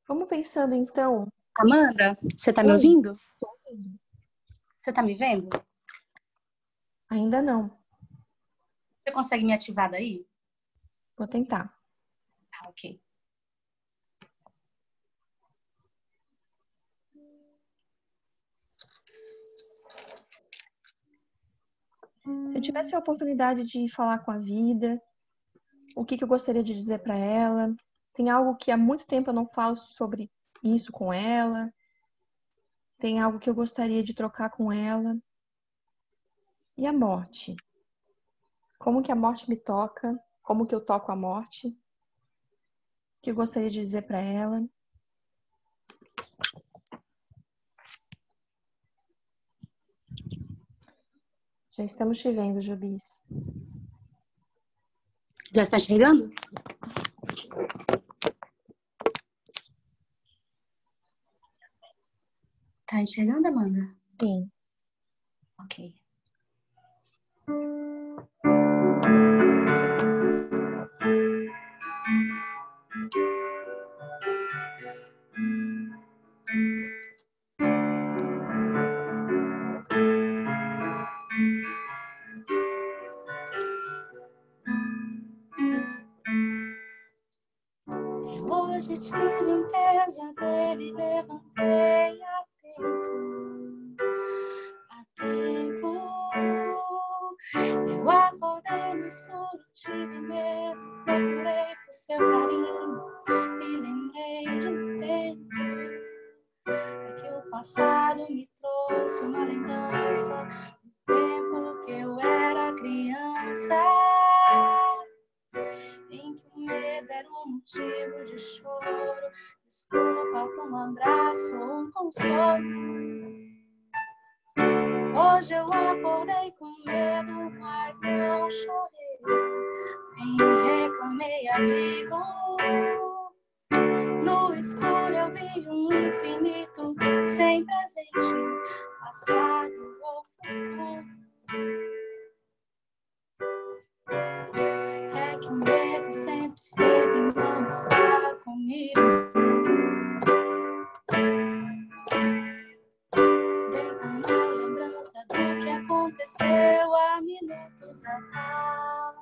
Vamos pensando então. Amanda, você tá me Oi, ouvindo? tô ouvindo. Você tá me vendo? Ainda não. Você consegue me ativar daí? Vou tentar. Ah, ok. Se eu tivesse a oportunidade de falar com a vida, o que eu gostaria de dizer para ela? Tem algo que há muito tempo eu não falo sobre isso com ela? Tem algo que eu gostaria de trocar com ela? E a morte? Como que a morte me toca? Como que eu toco a morte? O que eu gostaria de dizer para ela? Já estamos te vendo, Jobis. Já está chegando? Tá enxergando, Amanda? Sim. Ok. Hoje tive um pesadelo e levantei a tempo. Eu acordei no escuro, tive medo, procurei por seu carinho e lembrei de um tempo que o passado me trouxe uma lembrança do tempo que eu era criança, em que o medo era um motivo de choro, desculpa para um abraço ou um consolo. Hoje eu acordei com medo, mas não chorei, nem reclamei abrigo. No escuro eu vi um infinito sem presente, passado ou futuro. É que o medo sempre esteve, então está comigo. Tem uma lembrança do que aconteceu há minutos atrás.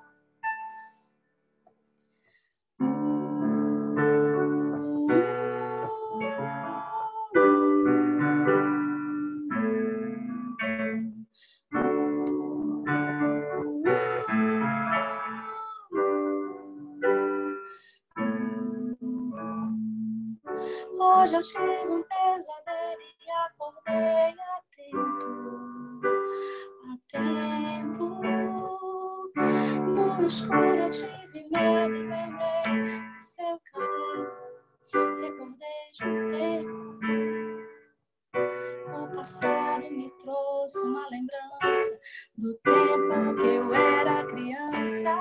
Hoje eu tive um pesadelo e acordei a tempo. No escuro eu tive medo e lembrei do seu carinho. Recordei de um tempo. O passado me trouxe uma lembrança do tempo que eu era criança,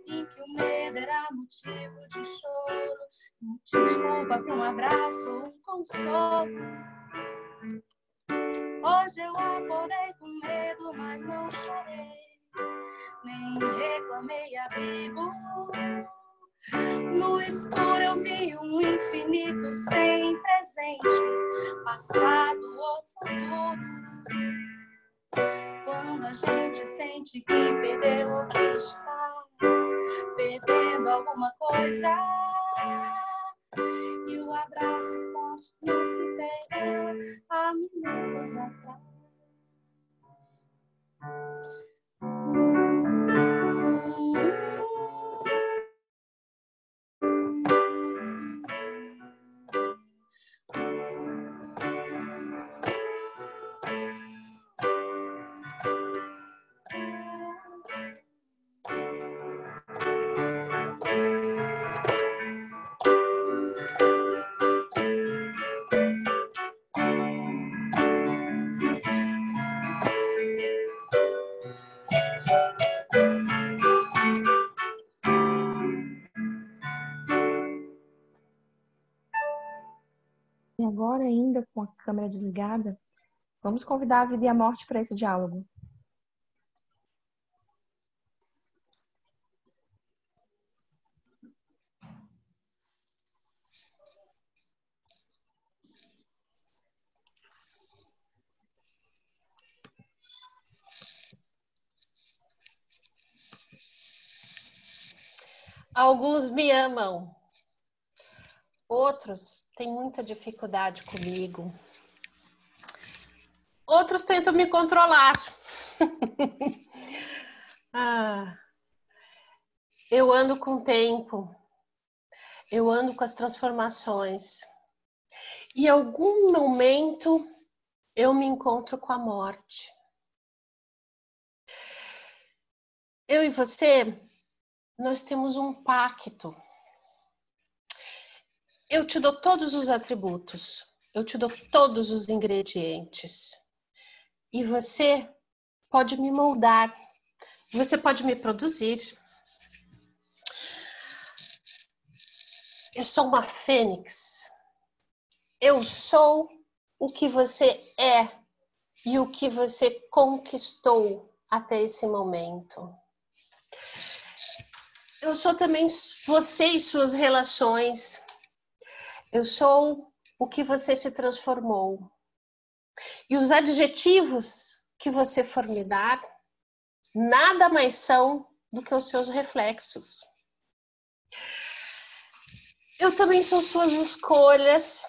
em que o medo era motivo de choro, desculpa para um abraço ou um consolo. Hoje eu acordei com medo, mas não chorei, nem reclamei abrigo. No escuro eu vi um infinito sem presente, passado ou futuro. Quando a gente sente que perdeu ou que está perdendo alguma coisa, e o abraço forte não se perdeu há minutos atrás. E agora, ainda com a câmera desligada, vamos convidar a vida e a morte para esse diálogo. Alguns me amam, outros têm muita dificuldade comigo. Outros tentam me controlar. Eu ando com o tempo, eu ando com as transformações. E em algum momento eu me encontro com a morte. Eu e você, nós temos um pacto. Eu te dou todos os atributos, eu te dou todos os ingredientes. E você pode me moldar, você pode me produzir. Eu sou uma fênix. Eu sou o que você é e o que você conquistou até esse momento. Eu sou também você e suas relações. Eu sou o que você se transformou. E os adjetivos que você for me dar, nada mais são do que os seus reflexos. Eu também sou suas escolhas.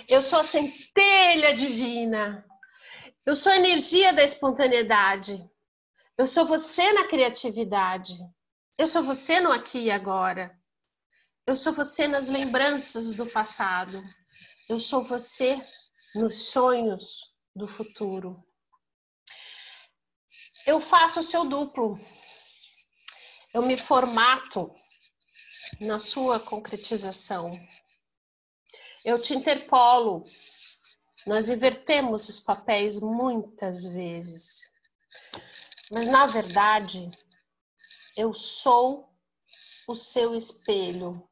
Eu sou a centelha divina. Eu sou a energia da espontaneidade. Eu sou você na criatividade. Eu sou você no aqui e agora. Eu sou você nas lembranças do passado. Eu sou você nos sonhos do futuro. Eu faço o seu duplo. Eu me formato na sua concretização. Eu te interpolo. Nós invertemos os papéis muitas vezes. Mas, na verdade, eu sou o seu espelho.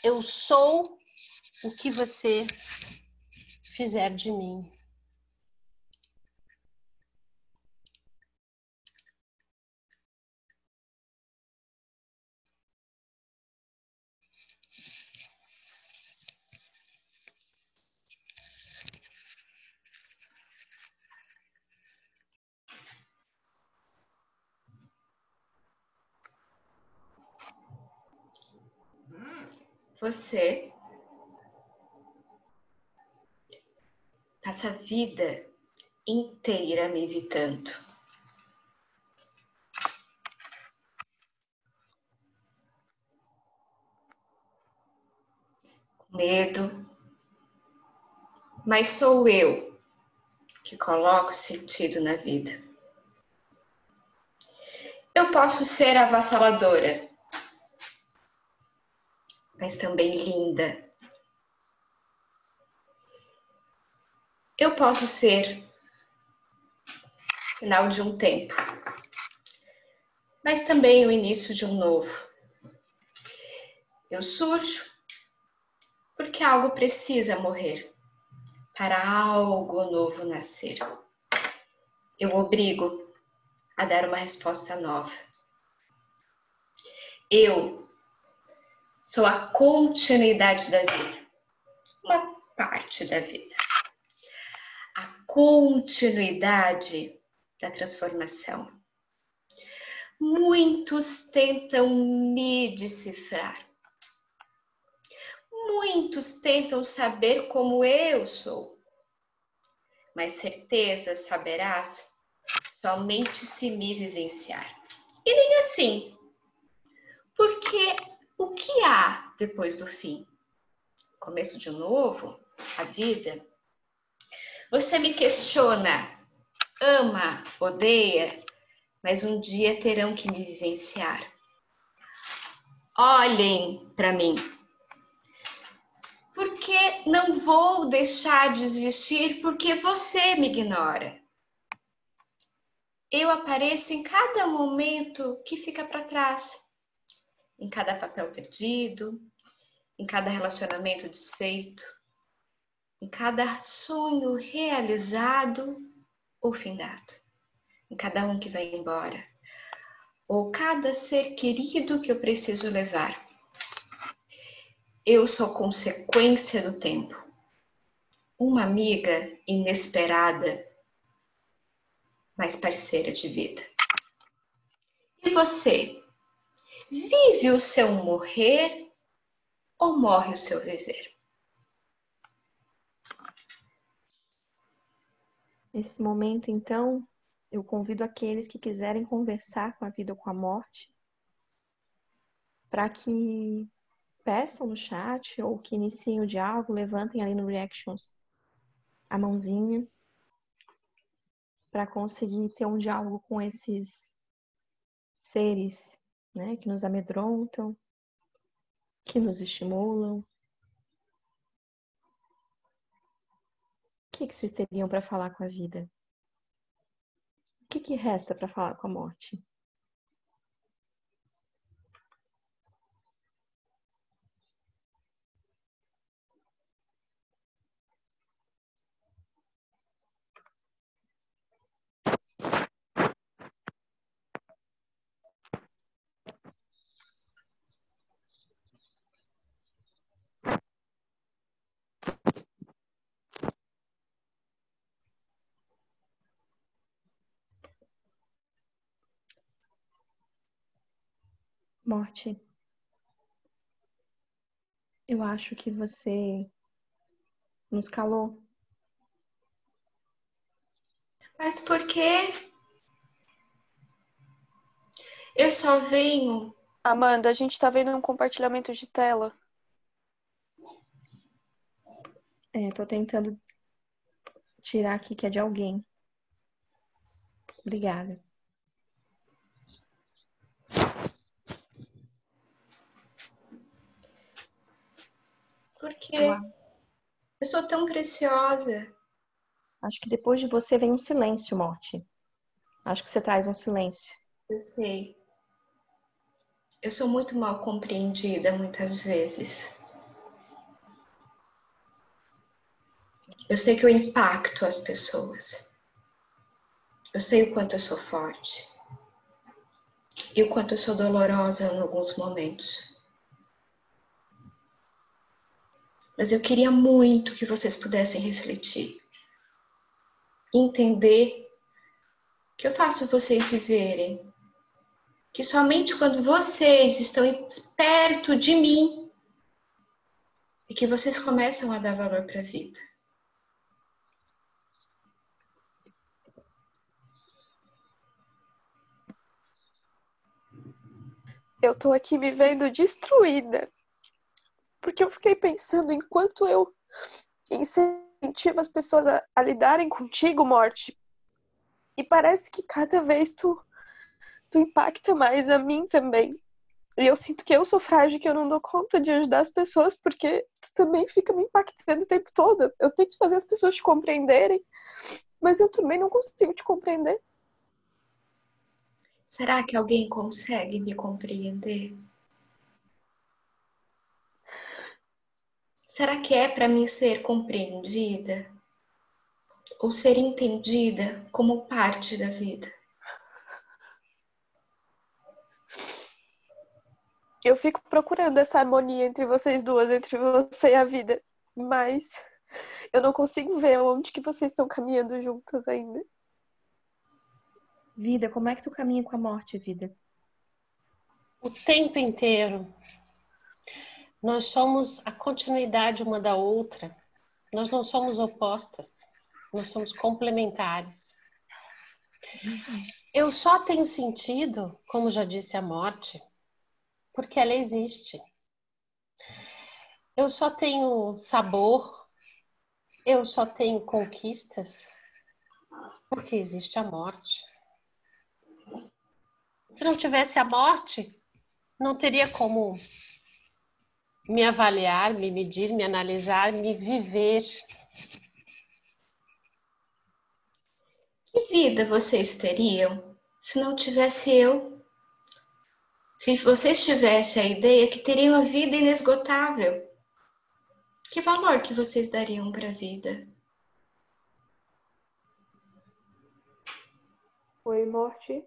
Eu sou o que você fizer de mim. Você passa a vida inteira me evitando. Com medo. Mas sou eu que coloco sentido na vida. Eu posso ser avassaladora, mas também linda. Eu posso ser final de um tempo, mas também o início de um novo. Eu surjo porque algo precisa morrer para algo novo nascer. Eu obrigo a dar uma resposta nova. Eu sou a continuidade da vida, uma parte da vida. A continuidade da transformação. Muitos tentam me decifrar. Muitos tentam saber como eu sou. Mas certeza saberás somente se me vivenciar. E nem assim. Porque o que há depois do fim? Começo de novo? A vida? Você me questiona, ama, odeia, mas um dia terão que me vivenciar. Olhem para mim. Porque não vou deixar de existir porque você me ignora. Eu apareço em cada momento que fica para trás. Em cada papel perdido, em cada relacionamento desfeito, em cada sonho realizado ou findado, em cada um que vai embora, ou cada ser querido que eu preciso levar. Eu sou consequência do tempo, uma amiga inesperada, mas parceira de vida. E você? Vive o seu morrer ou morre o seu viver? Nesse momento, então, eu convido aqueles que quiserem conversar com a vida ou com a morte para que peçam no chat ou que iniciem o diálogo, levantem ali no Reactions a mãozinha para conseguir ter um diálogo com esses seres, né, que nos amedrontam, que nos estimulam. O que vocês teriam para falar com a vida? O que resta para falar com a morte? Morte, eu acho que você nos calou. Mas por quê? Eu só venho. Amanda, a gente tá vendo um compartilhamento de tela. Tô tentando tirar aqui que é de alguém. Obrigada. Por quê? Eu sou tão preciosa. Acho que depois de você vem um silêncio, Morte. Acho que você traz um silêncio. Eu sei. Eu sou muito mal compreendida muitas vezes. Eu sei que eu impacto as pessoas. Eu sei o quanto eu sou forte. E o quanto eu sou dolorosa em alguns momentos. Mas eu queria muito que vocês pudessem refletir. Entender que eu faço vocês viverem. Que somente quando vocês estão perto de mim é que vocês começam a dar valor para a vida. Eu tô aqui me vendo destruída. Porque eu fiquei pensando em quanto eu incentivo as pessoas a lidarem contigo, Morte. E parece que cada vez tu impacta mais a mim também. E eu sinto que eu sou frágil, que eu não dou conta de ajudar as pessoas, porque tu também fica me impactando o tempo todo. Eu tento fazer as pessoas te compreenderem, mas eu também não consigo te compreender. Será que alguém consegue me compreender? Será que é para mim ser compreendida? Ou ser entendida como parte da vida? Eu fico procurando essa harmonia entre vocês duas, entre você e a vida, mas eu não consigo ver onde que vocês estão caminhando juntas ainda. Vida, como é que tu caminha com a morte, vida? O tempo inteiro. Nós somos a continuidade uma da outra. Nós não somos opostas. Nós somos complementares. Eu só tenho sentido, como já disse a morte, porque ela existe. Eu só tenho sabor, eu só tenho conquistas, porque existe a morte. Se não tivesse a morte, não teria como me avaliar, me medir, me analisar, me viver. Que vida vocês teriam se não tivesse eu? Se vocês tivessem a ideia que teriam uma vida inesgotável, que valor que vocês dariam para a vida? Oi, Morte.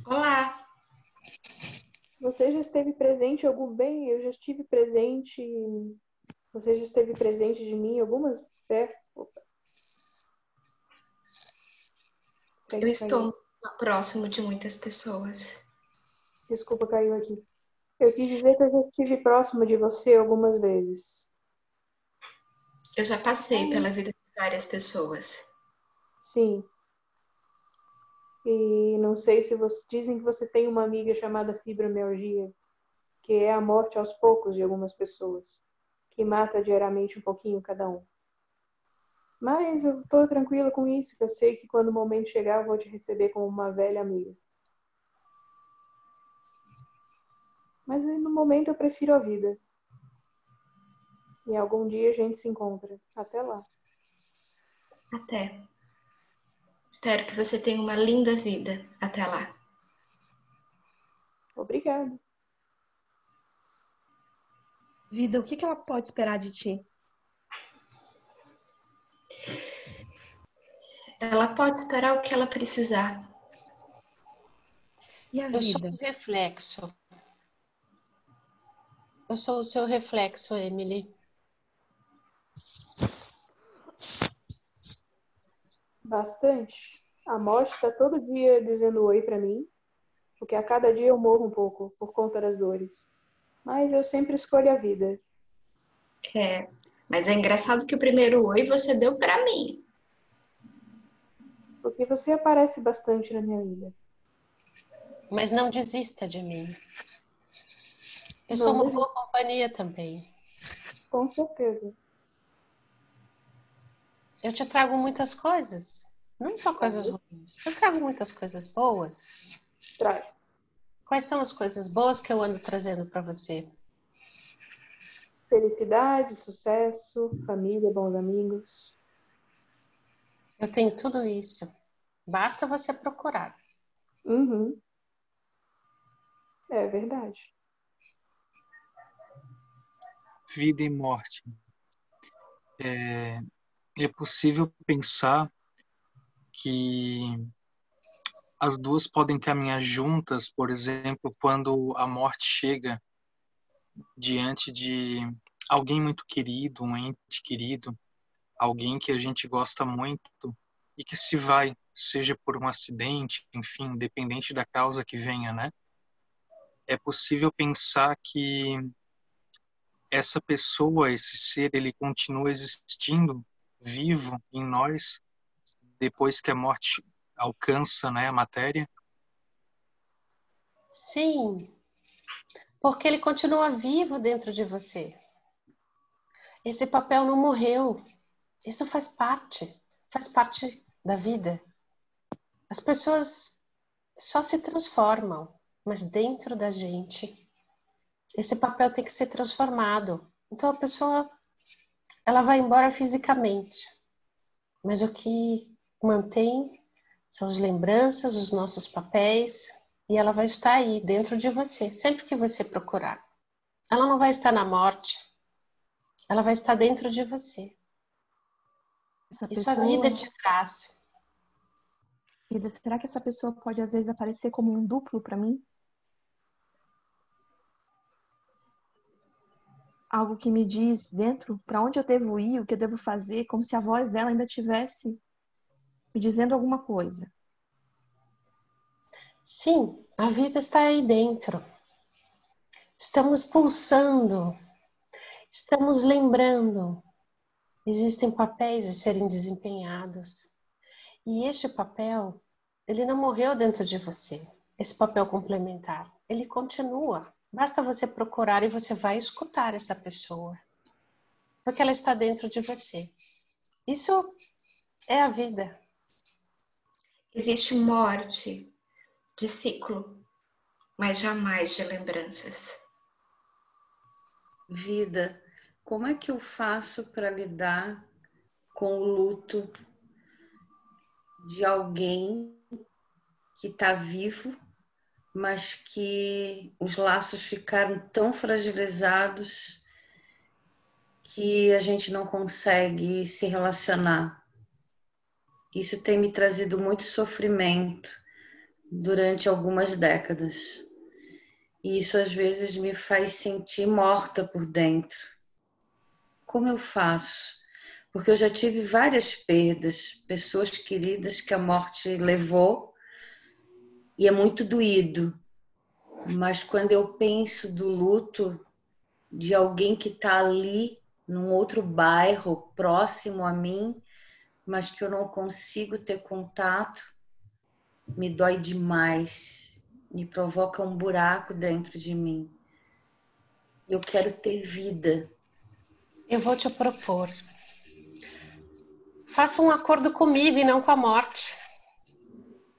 Olá! Você já esteve presente em algum bem? Eu já estive presente. Você já esteve presente de mim algumas? Opa. Eu estou próximo de muitas pessoas. Desculpa, caiu aqui. Eu quis dizer que eu já estive próxima de você algumas vezes. Eu já passei pela vida de várias pessoas. Sim. E não sei se dizem que você tem uma amiga chamada fibromialgia, que é a morte aos poucos de algumas pessoas, que mata diariamente um pouquinho cada um. Mas eu tô tranquila com isso, que eu sei que quando o momento chegar eu vou te receber como uma velha amiga. Mas no momento eu prefiro a vida. E algum dia a gente se encontra. Até lá. Até. Espero que você tenha uma linda vida. Até lá. Obrigada. Vida, o que ela pode esperar de ti? Ela pode esperar o que ela precisar. E a Eu sou vida? um reflexo. Eu sou o seu reflexo, Emily. Bastante. A morte está todo dia dizendo oi pra mim, porque a cada dia eu morro um pouco por conta das dores. Mas eu sempre escolho a vida. Mas é engraçado que o primeiro oi você deu pra mim. Porque você aparece bastante na minha vida. Mas não desista de mim. Eu sou Não uma desisto, boa companhia também. com certeza. Eu te trago muitas coisas. Não só coisas ruins. Eu trago muitas coisas boas. Traz. Quais são as coisas boas que eu ando trazendo para você? Felicidade, sucesso, família, bons amigos. Eu tenho tudo isso. Basta você procurar. Uhum. É verdade. Vida e morte. É possível pensar que as duas podem caminhar juntas, por exemplo, quando a morte chega diante de alguém muito querido, um ente querido, alguém que a gente gosta muito e que se vai, seja por um acidente, enfim, independente da causa que venha, né? É possível pensar que essa pessoa, esse ser, ele continua existindo, vivo em nós, depois que a morte alcança, né, a matéria. Sim, porque ele continua vivo dentro de você. Esse papel não morreu. Isso faz parte da vida. As pessoas só se transformam, mas dentro da gente, esse papel tem que ser transformado. Então a pessoa, ela vai embora fisicamente, mas o que mantém são as lembranças, os nossos papéis, e ela vai estar aí dentro de você, sempre que você procurar. Ela não vai estar na morte, ela vai estar dentro de você. Essa Isso a vida pessoa, te traz. vida, será que essa pessoa pode às vezes aparecer como um duplo para mim? Algo que me diz dentro para onde eu devo ir, o que eu devo fazer, como se a voz dela ainda tivesse me dizendo alguma coisa. Sim, a vida está aí dentro. Estamos pulsando, estamos lembrando. Existem papéis a serem desempenhados. E este papel, ele não morreu dentro de você. Esse papel complementar, ele continua. Basta você procurar e você vai escutar essa pessoa. Porque ela está dentro de você. Isso é a vida. Existe morte de ciclo, mas jamais de lembranças. Vida, como é que eu faço para lidar com o luto de alguém que está vivo, mas que os laços ficaram tão fragilizados que a gente não consegue se relacionar? Isso tem me trazido muito sofrimento durante algumas décadas. E isso às vezes me faz sentir morta por dentro. Como eu faço? Porque eu já tive várias perdas, pessoas queridas que a morte levou, e é muito doído. Mas quando eu penso do luto de alguém que está ali, num outro bairro, próximo a mim, mas que eu não consigo ter contato, me dói demais, me provoca um buraco dentro de mim. Eu quero ter vida. Eu vou te propor. Faça um acordo comigo e não com a morte.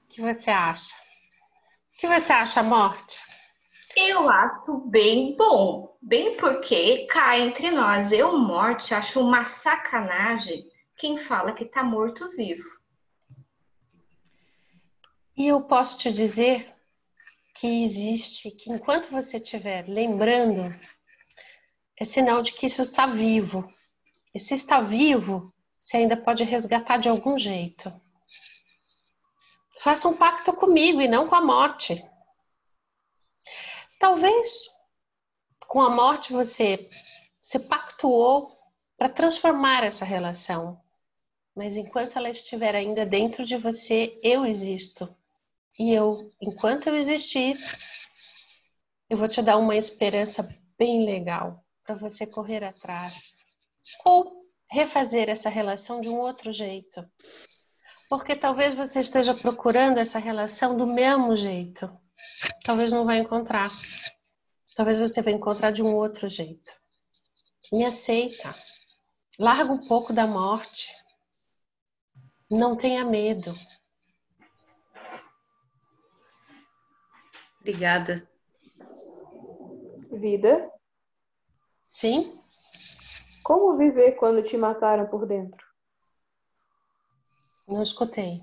O que você acha? O que você acha, morte? Eu acho bem bom. Bem porque, cá entre nós, eu, morte, acho uma sacanagem quem fala que tá morto-vivo. E eu posso te dizer que existe, que enquanto você estiver lembrando, é sinal de que isso está vivo. E se está vivo, você ainda pode resgatar de algum jeito. Faça um pacto comigo e não com a morte. Talvez com a morte você pactuou para transformar essa relação. Mas enquanto ela estiver ainda dentro de você, eu existo. E enquanto eu existir, eu vou te dar uma esperança bem legal para você correr atrás. Ou refazer essa relação de um outro jeito. Porque talvez você esteja procurando essa relação do mesmo jeito. Talvez não vai encontrar. Talvez você vai encontrar de um outro jeito. Me aceita. Larga um pouco da morte. Não tenha medo. Obrigada. Vida, Sim? como viver quando te mataram por dentro? Não escutei.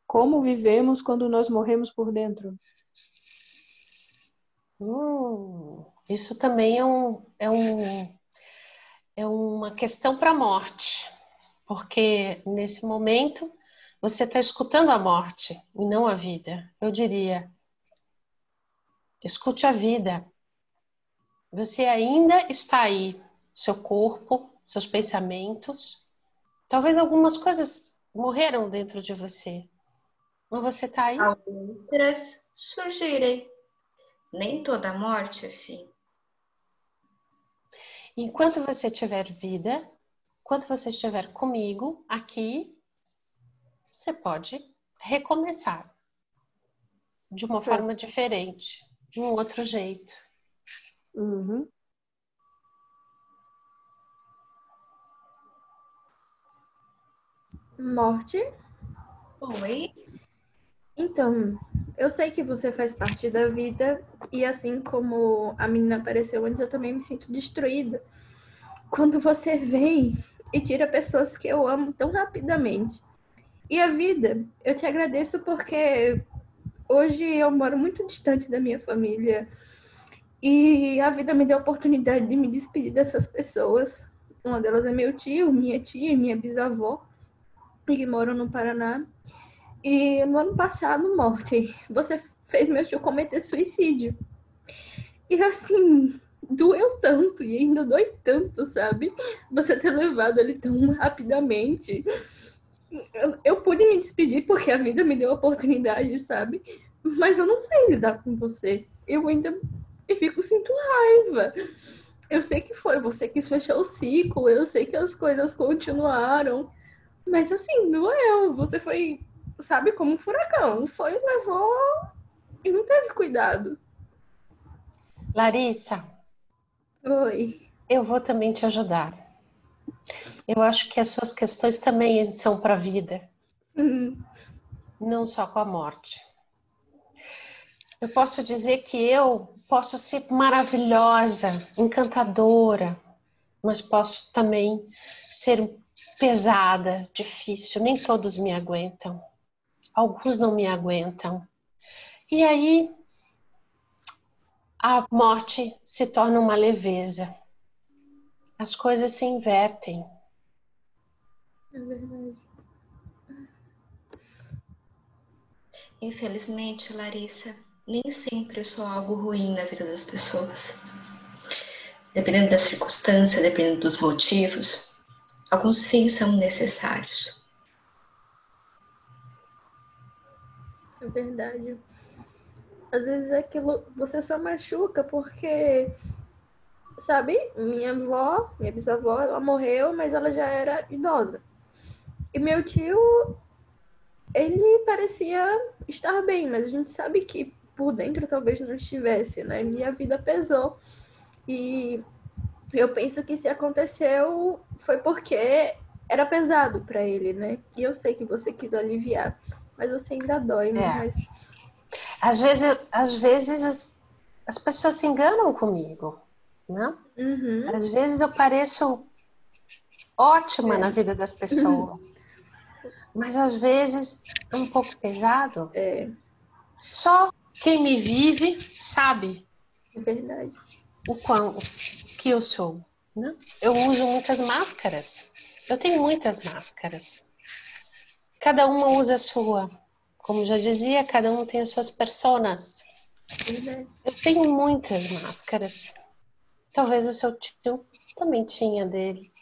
Como vivemos quando nós morremos por dentro? Isso também é uma questão para a morte. Porque nesse momento você está escutando a morte e não a vida. Eu diria, escute a vida. Você ainda está aí, seu corpo, seus pensamentos. Talvez algumas coisas morreram dentro de você, mas você está aí. Outras surgirem. Nem toda morte é fim. Enquanto você tiver vida, enquanto você estiver comigo aqui, você pode recomeçar de uma Certo. forma diferente, de um outro jeito. Uhum. Morte? Oi? Então, eu sei que você faz parte da vida e assim como a menina apareceu antes, eu também me sinto destruída. Quando você vem e tira pessoas que eu amo tão rapidamente. E a vida, eu te agradeço porque hoje eu moro muito distante da minha família e a vida me deu a oportunidade de me despedir dessas pessoas. Uma delas é meu tio, minha tia e minha bisavó, que moram no Paraná. E no ano passado, morte, você fez meu tio cometer suicídio. E assim, doeu tanto e ainda dói tanto, sabe? Você ter levado ele tão rapidamente. Eu pude me despedir porque a vida me deu a oportunidade, sabe? Mas eu não sei lidar com você. Sinto raiva. Eu sei que foi você que fechou o ciclo, eu sei que as coisas continuaram. Mas assim, doeu. Você foi, sabe, como um furacão. Foi, levou e não teve cuidado. Larissa, Oi. eu vou também te ajudar. Eu acho que as suas questões também são para a vida, não só com a morte. Eu posso dizer que eu posso ser maravilhosa, encantadora, mas posso também ser pesada, difícil. Nem todos me aguentam. Alguns não me aguentam. E aí a morte se torna uma leveza. As coisas se invertem. É verdade. Infelizmente, Larissa, nem sempre eu sou algo ruim na vida das pessoas. Dependendo da circunstância, dependendo dos motivos, alguns fins são necessários. É verdade. às vezes aquilo você só machuca porque, sabe, minha avó, minha bisavó, ela morreu, mas ela já era idosa. E meu tio, ele parecia estar bem, mas a gente sabe que por dentro talvez não estivesse, né? Minha vida pesou. E eu penso que se aconteceu foi porque era pesado para ele, né? E eu sei que você quis aliviar, mas você ainda dói, mas Às vezes as pessoas se enganam comigo, né? uhum, Às vezes eu pareço ótima na vida das pessoas, mas às vezes é um pouco pesado. é Só quem me vive sabe verdade. o quão que eu sou, né? Eu uso muitas máscaras. Eu tenho muitas máscaras. Cada uma usa a sua. Como já dizia, cada um tem as suas personas. Verdade. Eu tenho muitas máscaras. Talvez o seu tio também tinha deles.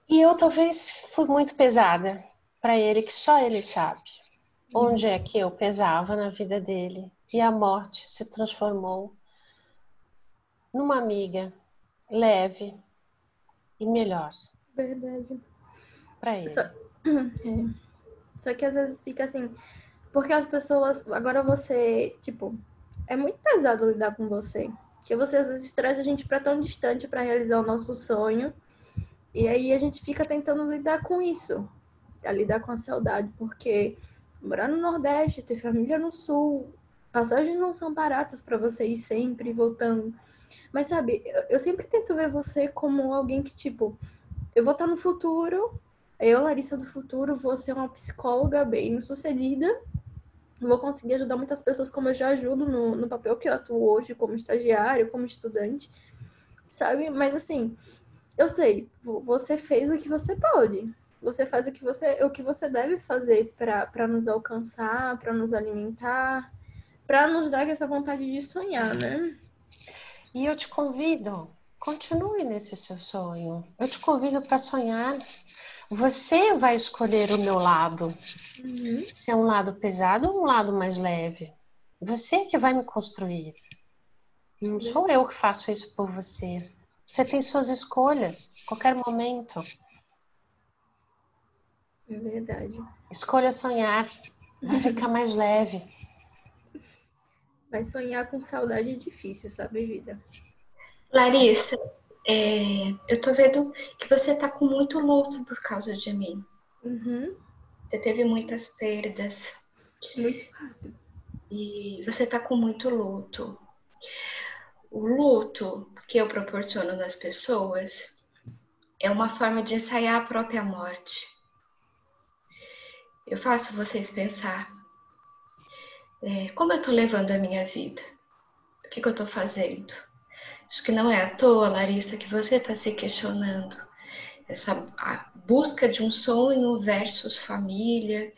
E eu talvez fui muito pesada para ele, que só ele sabe. Onde é que eu pesava na vida dele. E a morte se transformou numa amiga leve e melhor Verdade. para Só, ele. só que às vezes fica assim, porque as pessoas, agora você, tipo, é muito pesado lidar com você. Porque você às vezes traz a gente para tão distante para realizar o nosso sonho. E aí a gente fica tentando lidar com isso, a lidar com a saudade, porque morar no Nordeste, ter família no Sul, passagens não são baratas para você ir sempre voltando. Mas sabe, eu sempre tento ver você como alguém que, tipo, eu vou estar no futuro, eu, Larissa do futuro, vou ser uma psicóloga bem sucedida, vou conseguir ajudar muitas pessoas como eu já ajudo no papel que eu atuo hoje, como estagiário, como estudante, sabe? Mas assim, eu sei, você fez o que você pode. Você faz o que você deve fazer para nos alcançar, para nos alimentar, para nos dar essa vontade de sonhar, né? E eu te convido, continue nesse seu sonho. Eu te convido para sonhar. Você vai escolher o meu lado. Uhum, Se é um lado pesado ou um lado mais leve. Você que vai me construir. Não sou eu que faço isso por você. Você tem suas escolhas, a qualquer momento. é verdade. Escolha sonhar, vai ficar mais leve. Mas sonhar com saudade é difícil, sabe, vida? Larissa, eu tô vendo que você tá com muito luto por causa de mim. Uhum, Você teve muitas perdas muito. e você tá com muito luto. O luto que eu proporciono nas pessoas é uma forma de ensaiar a própria morte. Eu faço vocês pensar como eu tô levando a minha vida. O que eu tô fazendo? Acho que não é à toa, Larissa, que você está se questionando. Essa a busca de um sonho versus família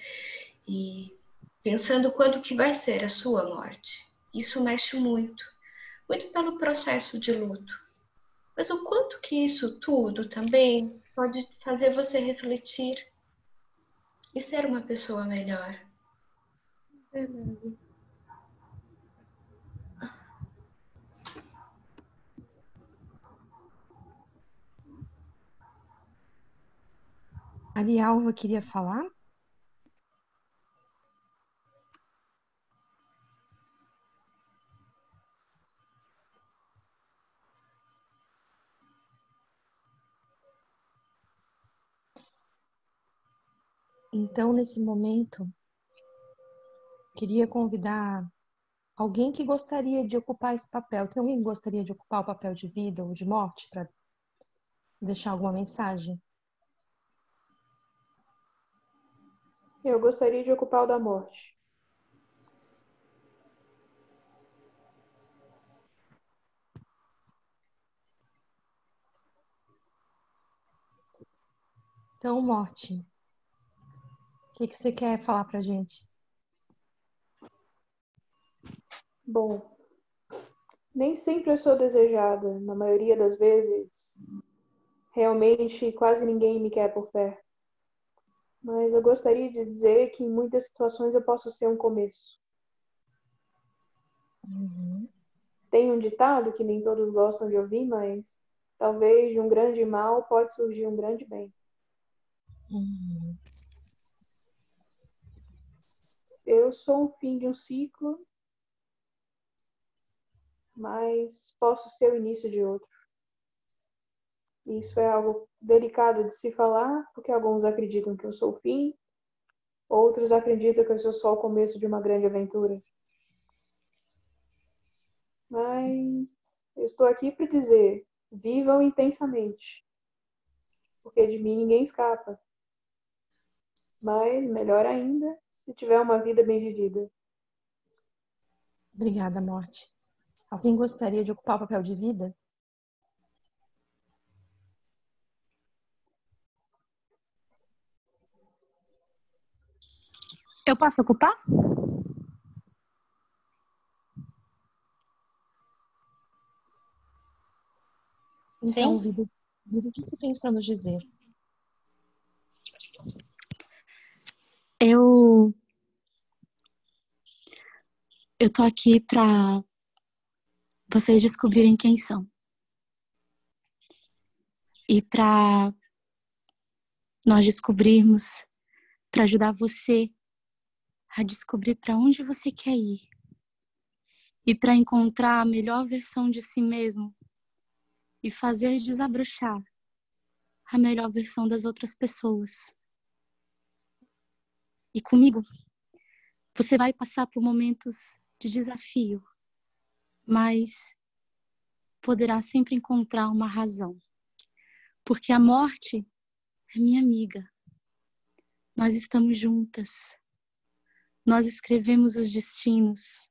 e pensando quando que vai ser a sua morte. Isso mexe muito, muito pelo processo de luto. Mas o quanto que isso tudo também pode fazer você refletir e ser uma pessoa melhor. Verdade. A Lialva queria falar? Então, nesse momento, queria convidar alguém que gostaria de ocupar esse papel. Tem alguém que gostaria de ocupar o papel de vida ou de morte para deixar alguma mensagem? Eu gostaria de ocupar o da morte. Então, morte, o que você quer falar pra gente? Bom, nem sempre eu sou desejada. Na maioria das vezes, realmente quase ninguém me quer por perto. Mas eu gostaria de dizer que em muitas situações eu posso ser um começo. Tem um ditado que nem todos gostam de ouvir, mas talvez de um grande mal pode surgir um grande bem. Eu sou um fim de um ciclo, mas posso ser o início de outro. Isso é algo delicado de se falar, porque alguns acreditam que eu sou o fim, outros acreditam que eu sou só o começo de uma grande aventura. Mas eu estou aqui para dizer, vivam intensamente, porque de mim ninguém escapa. Mas, melhor ainda, se tiver uma vida bem vivida. Obrigada, Morte. Alguém gostaria de ocupar o papel de vida? Eu posso ocupar? Então, Sim. Vida, o que tu tens para nos dizer? Eu tô aqui para vocês descobrirem quem são. E para nós descobrirmos, para ajudar você a descobrir para onde você quer ir. E para encontrar a melhor versão de si mesmo. E fazer desabrochar a melhor versão das outras pessoas. E comigo, você vai passar por momentos de desafio, mas poderá sempre encontrar uma razão. Porque a morte é minha amiga. Nós estamos juntas. Nós escrevemos os destinos.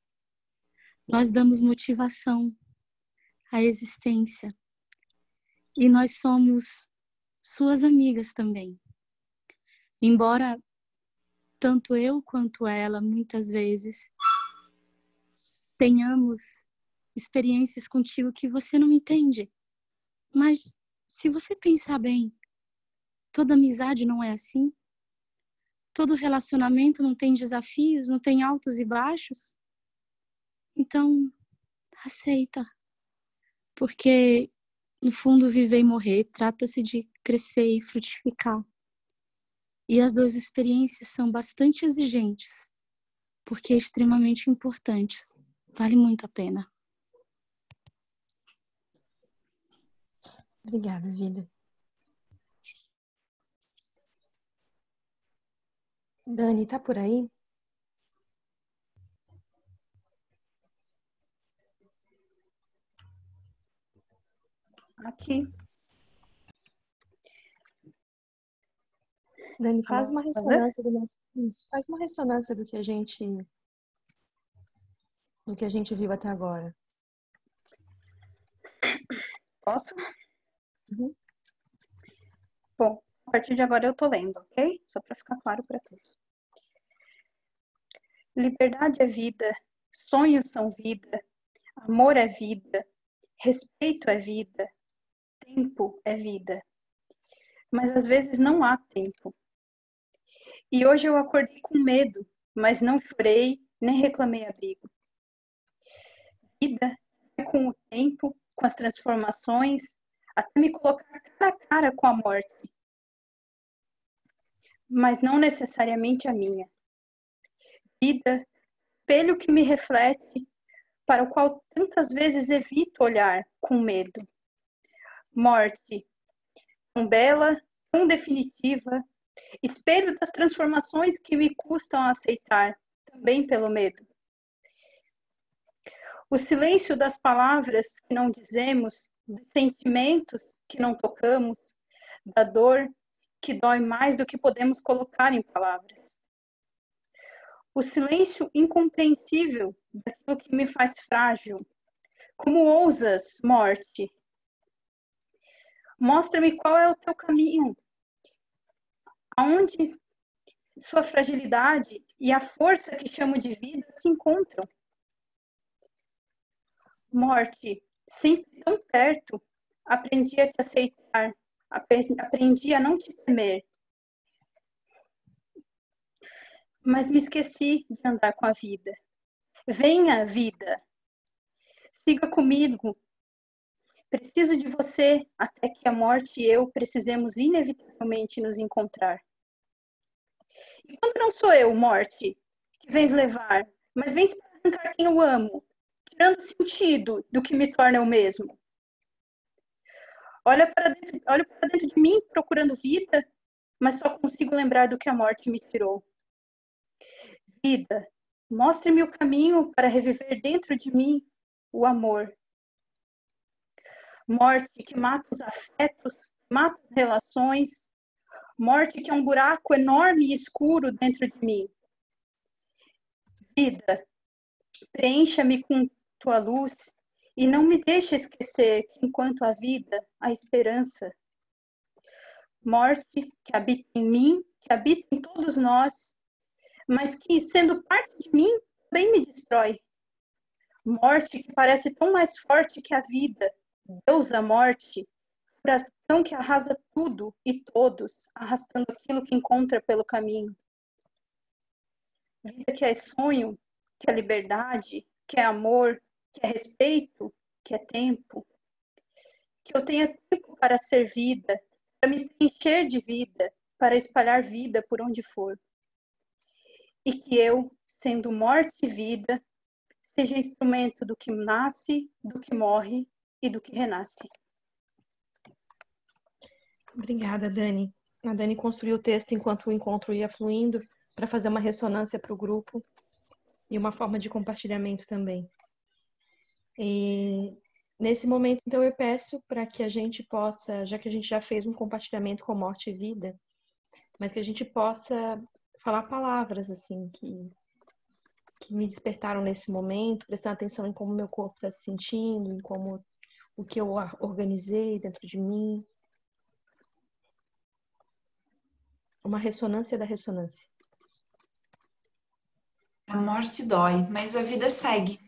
Nós damos motivação à existência. E nós somos suas amigas também. Embora tanto eu quanto ela, muitas vezes, tenhamos experiências contigo que você não entende. Mas, se você pensar bem, toda amizade não é assim? Todo relacionamento não tem desafios, não tem altos e baixos? Então, aceita. Porque, no fundo, viver e morrer trata-se de crescer e frutificar. E as duas experiências são bastante exigentes, porque extremamente importantes. Vale muito a pena. Obrigada, Vida. Dani, tá por aí? Aqui. Dani, faz uma Fazer? ressonância do nosso... Isso, faz uma ressonância do que a gente viu até agora. Posso? Uhum. Bom, a partir de agora eu tô lendo, ok? Só para ficar claro para todos. Liberdade é vida, sonhos são vida, amor é vida, respeito é vida, tempo é vida. Mas às vezes não há tempo. E hoje eu acordei com medo, mas não chorei, nem reclamei abrigo. Vida é com o tempo, com as transformações, até me colocar cara a cara com a morte. Mas não necessariamente a minha. Vida, espelho que me reflete, para o qual tantas vezes evito olhar com medo. Morte, tão bela, tão definitiva, espelho das transformações que me custam a aceitar, também pelo medo. O silêncio das palavras que não dizemos, dos sentimentos que não tocamos, da dor que dói mais do que podemos colocar em palavras. O silêncio incompreensível daquilo que me faz frágil. Como ousas, morte? Mostra-me qual é o teu caminho. Aonde sua fragilidade e a força que chamo de vida se encontram. Morte, sempre tão perto, aprendi a te aceitar, aprendi a não te temer. Mas me esqueci de andar com a vida. Venha, vida, Siga comigo. Preciso de você até que a morte e eu precisemos inevitavelmente nos encontrar. E quando não sou eu, morte, que vens levar, mas vens para arrancar quem eu amo, tirando sentido do que me torna eu mesmo. Olho para dentro de mim procurando vida, mas só consigo lembrar do que a morte me tirou. Vida, mostre-me o caminho para reviver dentro de mim o amor. Morte que mata os afetos, mata as relações. Morte que é um buraco enorme e escuro dentro de mim. Vida, preencha-me com tua luz e não me deixe esquecer que enquanto há vida, há esperança. Morte que habita em mim, que habita em todos nós, mas que, sendo parte de mim, também me destrói. Morte que parece tão mais forte que a vida. Deusa morte, furacão que arrasa tudo e todos, arrastando aquilo que encontra pelo caminho. Vida que é sonho, que é liberdade, que é amor, que é respeito, que é tempo. Que eu tenha tempo para ser vida, para me preencher de vida, para espalhar vida por onde for. E que eu, sendo morte e vida, seja instrumento do que nasce, do que morre e do que renasce. Obrigada, Dani. A Dani construiu o texto enquanto o encontro ia fluindo para fazer uma ressonância para o grupo e uma forma de compartilhamento também. E nesse momento, então, eu peço para que a gente possa, já que a gente já fez um compartilhamento com morte e vida, mas que a gente possa falar palavras assim que me despertaram nesse momento, prestando atenção em como meu corpo está se sentindo, em como o que eu organizei dentro de mim. Uma ressonância da ressonância. A morte dói, mas a vida segue.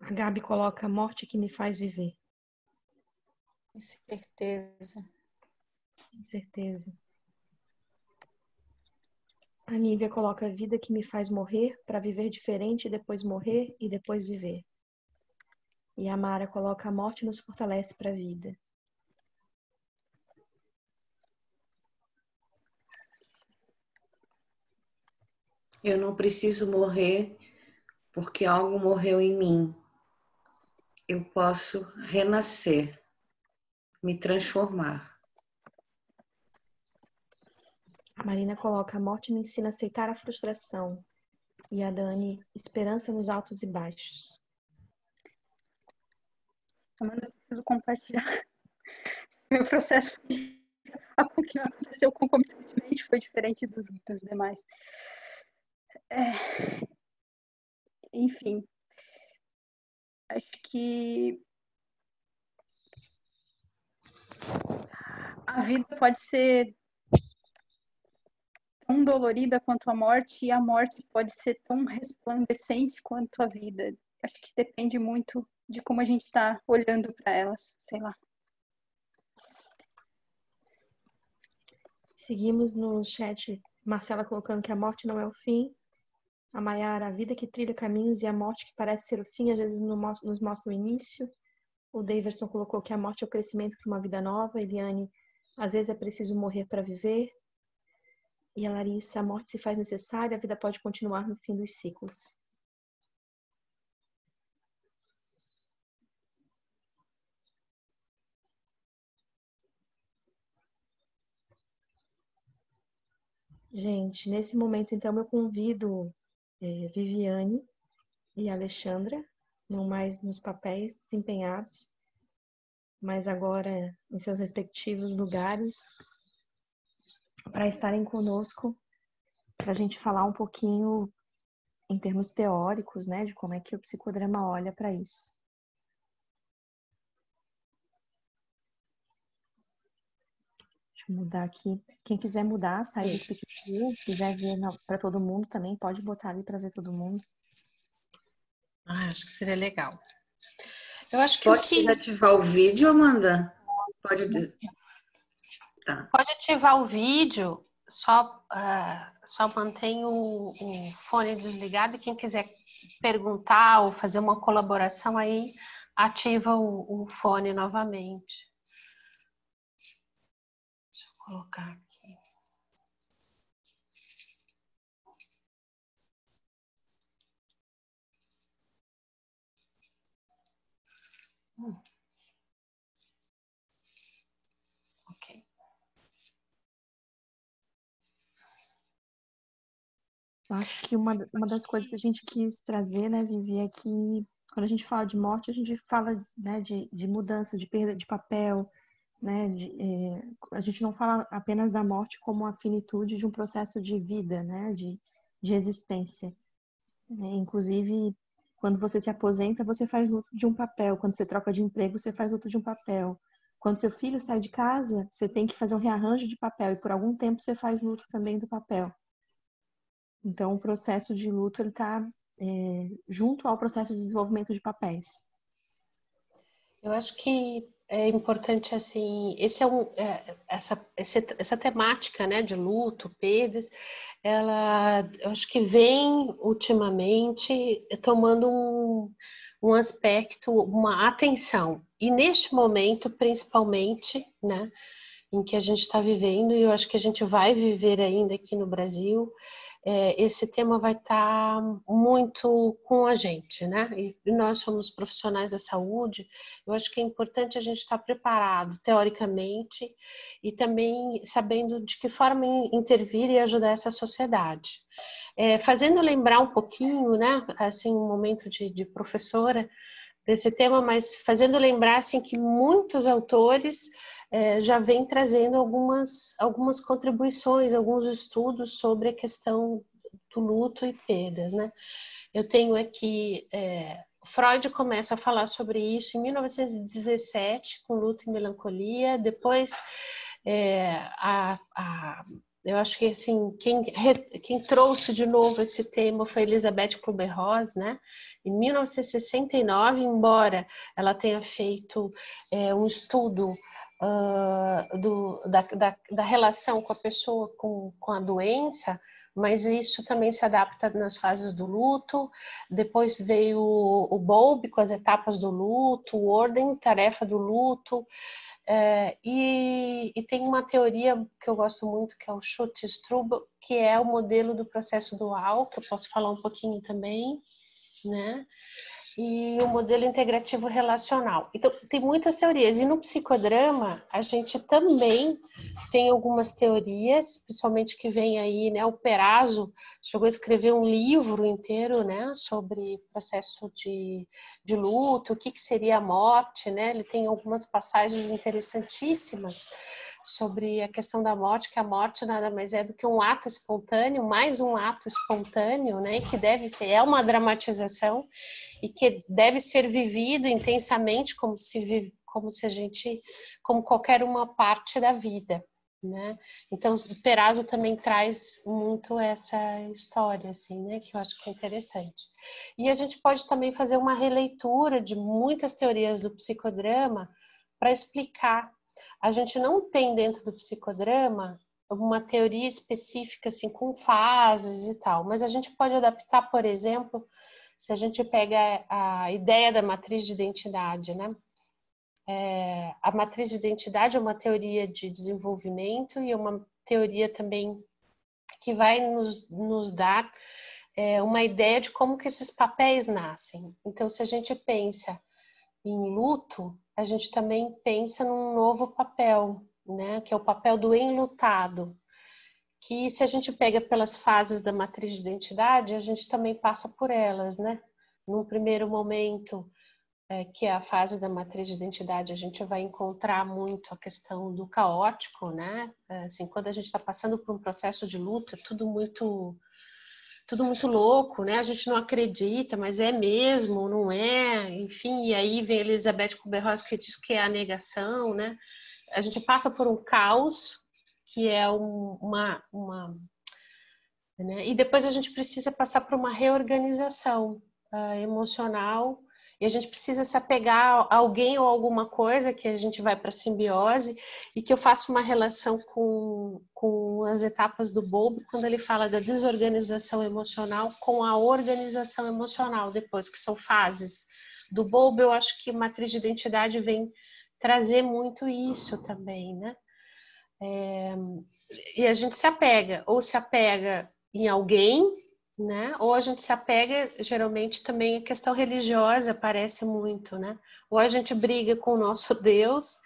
A Gabi coloca a morte que me faz viver. Certeza. Certeza. A Nívia coloca a vida que me faz morrer para viver diferente, depois morrer e depois viver. E a Mara coloca a morte nos fortalece para a vida. Eu não preciso morrer porque algo morreu em mim. Eu posso renascer, me transformar. A Marina coloca a morte me ensina a aceitar a frustração. E a Dani, esperança nos altos e baixos. Amanda, eu preciso compartilhar. Meu processo o que não aconteceu concomitantemente foi diferente dos demais. Enfim, acho que a vida pode ser tão dolorida quanto a morte, e a morte pode ser tão resplandecente quanto a vida. Acho que depende muito de como a gente está olhando para elas, sei lá. Seguimos no chat, Marcela colocando que a morte não é o fim. A Maiara, a vida que trilha caminhos e a morte que parece ser o fim, às vezes nos mostra o início. O Daverson colocou que a morte é o crescimento para uma vida nova. Eliane, às vezes é preciso morrer para viver. E a Larissa, a morte se faz necessária, a vida pode continuar no fim dos ciclos. Gente, nesse momento, então, eu convido Viviane e Alexandra, não mais nos papéis desempenhados, mas agora em seus respectivos lugares, para estarem conosco, para a gente falar um pouquinho em termos teóricos, né, de como é que o psicodrama olha para isso. Deixa eu mudar aqui. Quem quiser mudar, sai do speak view, quiser ver para todo mundo também, pode botar ali para ver todo mundo. Acho que seria legal. Eu acho que Pode desativar o vídeo, Amanda? Pode Pode ativar o vídeo só mantém o fone desligado e quem quiser perguntar ou fazer uma colaboração aí, ativa o fone novamente. Deixa eu colocar aqui. Ok. Eu acho que uma das coisas que a gente quis trazer, né, Vivi, é que quando a gente fala de morte, a gente fala, né, de mudança, de perda de papel, né, a gente não fala apenas da morte como a finitude de um processo de vida, né, de existência. Inclusive, quando você se aposenta, você faz luto de um papel. Quando você troca de emprego, você faz luto de um papel. Quando seu filho sai de casa, você tem que fazer um rearranjo de papel e por algum tempo você faz luto também do papel. Então, o processo de luto ele está junto ao processo de desenvolvimento de papéis. Eu acho que é importante, assim, essa temática, né, de luto, perdas, eu acho que vem ultimamente tomando um aspecto, uma atenção. E neste momento, principalmente, né, em que a gente está vivendo, e eu acho que a gente vai viver ainda aqui no Brasil, esse tema vai estar muito com a gente, né? E nós somos profissionais da saúde, eu acho que é importante a gente estar preparado, teoricamente, e também sabendo de que forma intervir e ajudar essa sociedade. Fazendo lembrar um pouquinho, né? Assim, um momento de professora desse tema, mas fazendo lembrar, assim, que muitos autores já vem trazendo algumas contribuições, alguns estudos sobre a questão do luto e perdas, né? Eu tenho aqui, Freud começa a falar sobre isso em 1917, com Luto e Melancolia, depois eu acho que assim, quem trouxe de novo esse tema foi Elisabeth Kübler-Ross, né? Em 1969, embora ela tenha feito um estudo da relação com a pessoa com a doença, mas isso também se adapta nas fases do luto. Depois veio o Bowlby com as etapas do luto, o Ordem, tarefa do luto, e tem uma teoria que eu gosto muito, que é o Schutt-Strobel, que é o modelo do processo dual, que eu posso falar um pouquinho também, né? E o modelo integrativo relacional. Então, tem muitas teorias. E no psicodrama, a gente também tem algumas teorias, principalmente que vem aí, né? O Perazzo chegou a escrever um livro inteiro, né? Sobre processo de luto, o que seria a morte, né? Ele tem algumas passagens interessantíssimas sobre a questão da morte, que a morte nada mais é do que um ato espontâneo, mais um ato espontâneo, né? Que deve ser, é uma dramatização, e que deve ser vivido intensamente como qualquer uma parte da vida, né? Então, o Perazzo também traz muito essa história, assim, né? Que eu acho que é interessante. E a gente pode também fazer uma releitura de muitas teorias do psicodrama para explicar. A gente não tem dentro do psicodrama uma teoria específica, assim, com fases e tal, mas a gente pode adaptar, por exemplo, se a gente pega a ideia da matriz de identidade, né? A matriz de identidade é uma teoria de desenvolvimento e uma teoria também que vai nos dar uma ideia de como que esses papéis nascem. Então, se a gente pensa em luto, a gente também pensa num novo papel, né? Que é o papel do enlutado, que se a gente pega pelas fases da matriz de identidade, a gente também passa por elas, né? Num primeiro momento, que é a fase da matriz de identidade, a gente vai encontrar muito a questão do caótico, né? Assim, quando a gente está passando por um processo de luto, é tudo muito louco, né? A gente não acredita, mas é mesmo, não é? Enfim, e aí vem Elisabeth Kübler-Ross que diz que é a negação, né? A gente passa por um caos, que é né? E depois a gente precisa passar por uma reorganização emocional, e a gente precisa se apegar a alguém ou alguma coisa, que a gente vai para a simbiose, e que eu faço uma relação com o as etapas do Bowlby, quando ele fala da desorganização emocional com a organização emocional, depois, que são fases. Do Bowlby, eu acho que matriz de identidade vem trazer muito isso também, né? E a gente se apega em alguém, né? Ou a gente se apega, geralmente também a questão religiosa aparece muito, né? Ou a gente briga com o nosso Deus,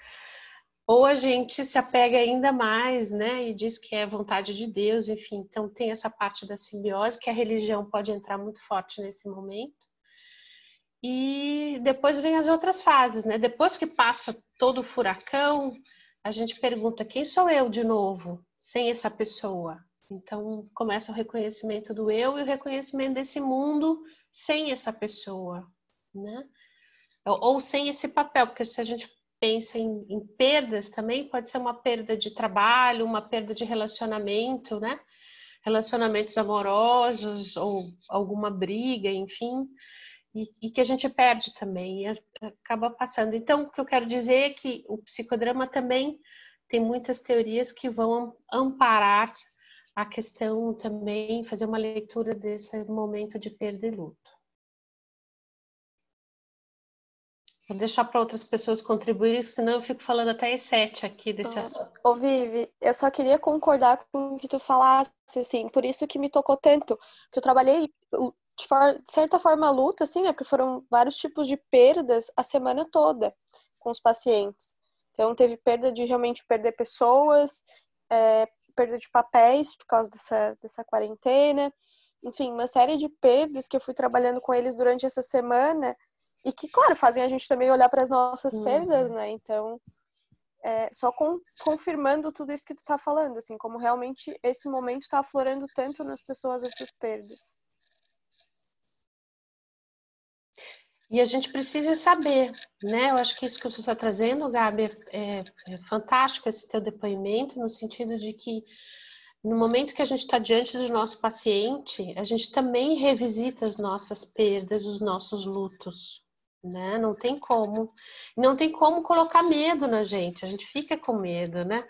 ou a gente se apega ainda mais, né? E diz que é vontade de Deus, enfim. Então tem essa parte da simbiose, que a religião pode entrar muito forte nesse momento. E depois vem as outras fases, né? Depois que passa todo o furacão, a gente pergunta, quem sou eu de novo, sem essa pessoa? Então começa o reconhecimento do eu e o reconhecimento desse mundo sem essa pessoa, né? Ou sem esse papel, porque se a gente pensa em perdas também, pode ser uma perda de trabalho, uma perda de relacionamento, né? Relacionamentos amorosos ou alguma briga, enfim, e que a gente perde também, e acaba passando. Então, o que eu quero dizer é que o psicodrama também tem muitas teorias que vão amparar a questão também, fazer uma leitura desse momento de perda e luto. Vou deixar para outras pessoas contribuírem, senão eu fico falando até às 7 aqui desse assunto. Ô, Vivi, eu só queria concordar com o que tu falasse, assim, por isso que me tocou tanto, que eu trabalhei de certa forma luto, assim, né, porque foram vários tipos de perdas a semana toda com os pacientes. Então teve perda de realmente perder pessoas, perda de papéis por causa dessa quarentena, enfim, uma série de perdas que eu fui trabalhando com eles durante essa semana, e que, claro, fazem a gente também olhar para as nossas perdas, né? Então, só confirmando tudo isso que tu tá falando, assim, como realmente esse momento tá aflorando tanto nas pessoas essas perdas. E a gente precisa saber, né? Eu acho que isso que você está trazendo, Gabi, é fantástico esse teu depoimento, no sentido de que no momento que a gente está diante do nosso paciente, a gente também revisita as nossas perdas, os nossos lutos, né? Não tem como. Não tem como colocar medo na gente, a gente fica com medo, né?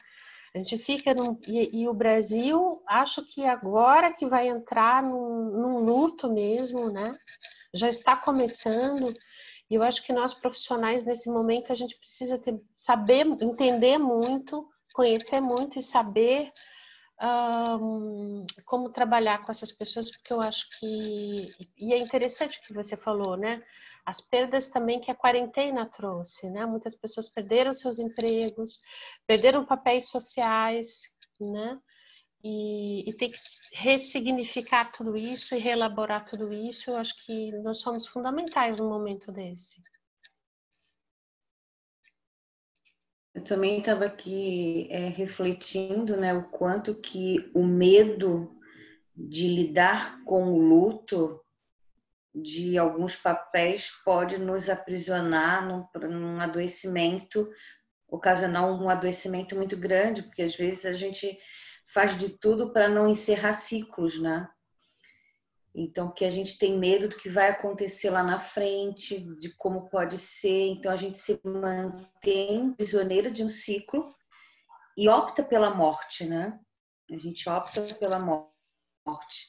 A gente fica e o Brasil, acho que agora que vai entrar num luto mesmo, né? Já está começando, e eu acho que nós profissionais nesse momento a gente precisa saber, entender muito, conhecer muito e saber como trabalhar com essas pessoas, porque eu acho que, e é interessante o que você falou, né? As perdas também que a quarentena trouxe, né? Muitas pessoas perderam seus empregos, perderam papéis sociais, né? E tem que ressignificar tudo isso e reelaborar tudo isso. Eu acho que nós somos fundamentais num momento desse. Eu também estava aqui refletindo, né, o quanto que o medo de lidar com o luto de alguns papéis pode nos aprisionar num adoecimento, ocasionar um adoecimento muito grande, porque às vezes a gente faz de tudo para não encerrar ciclos, né? Então, que a gente tem medo do que vai acontecer lá na frente, de como pode ser. Então, a gente se mantém prisioneira de um ciclo e opta pela morte, né? A gente opta pela morte.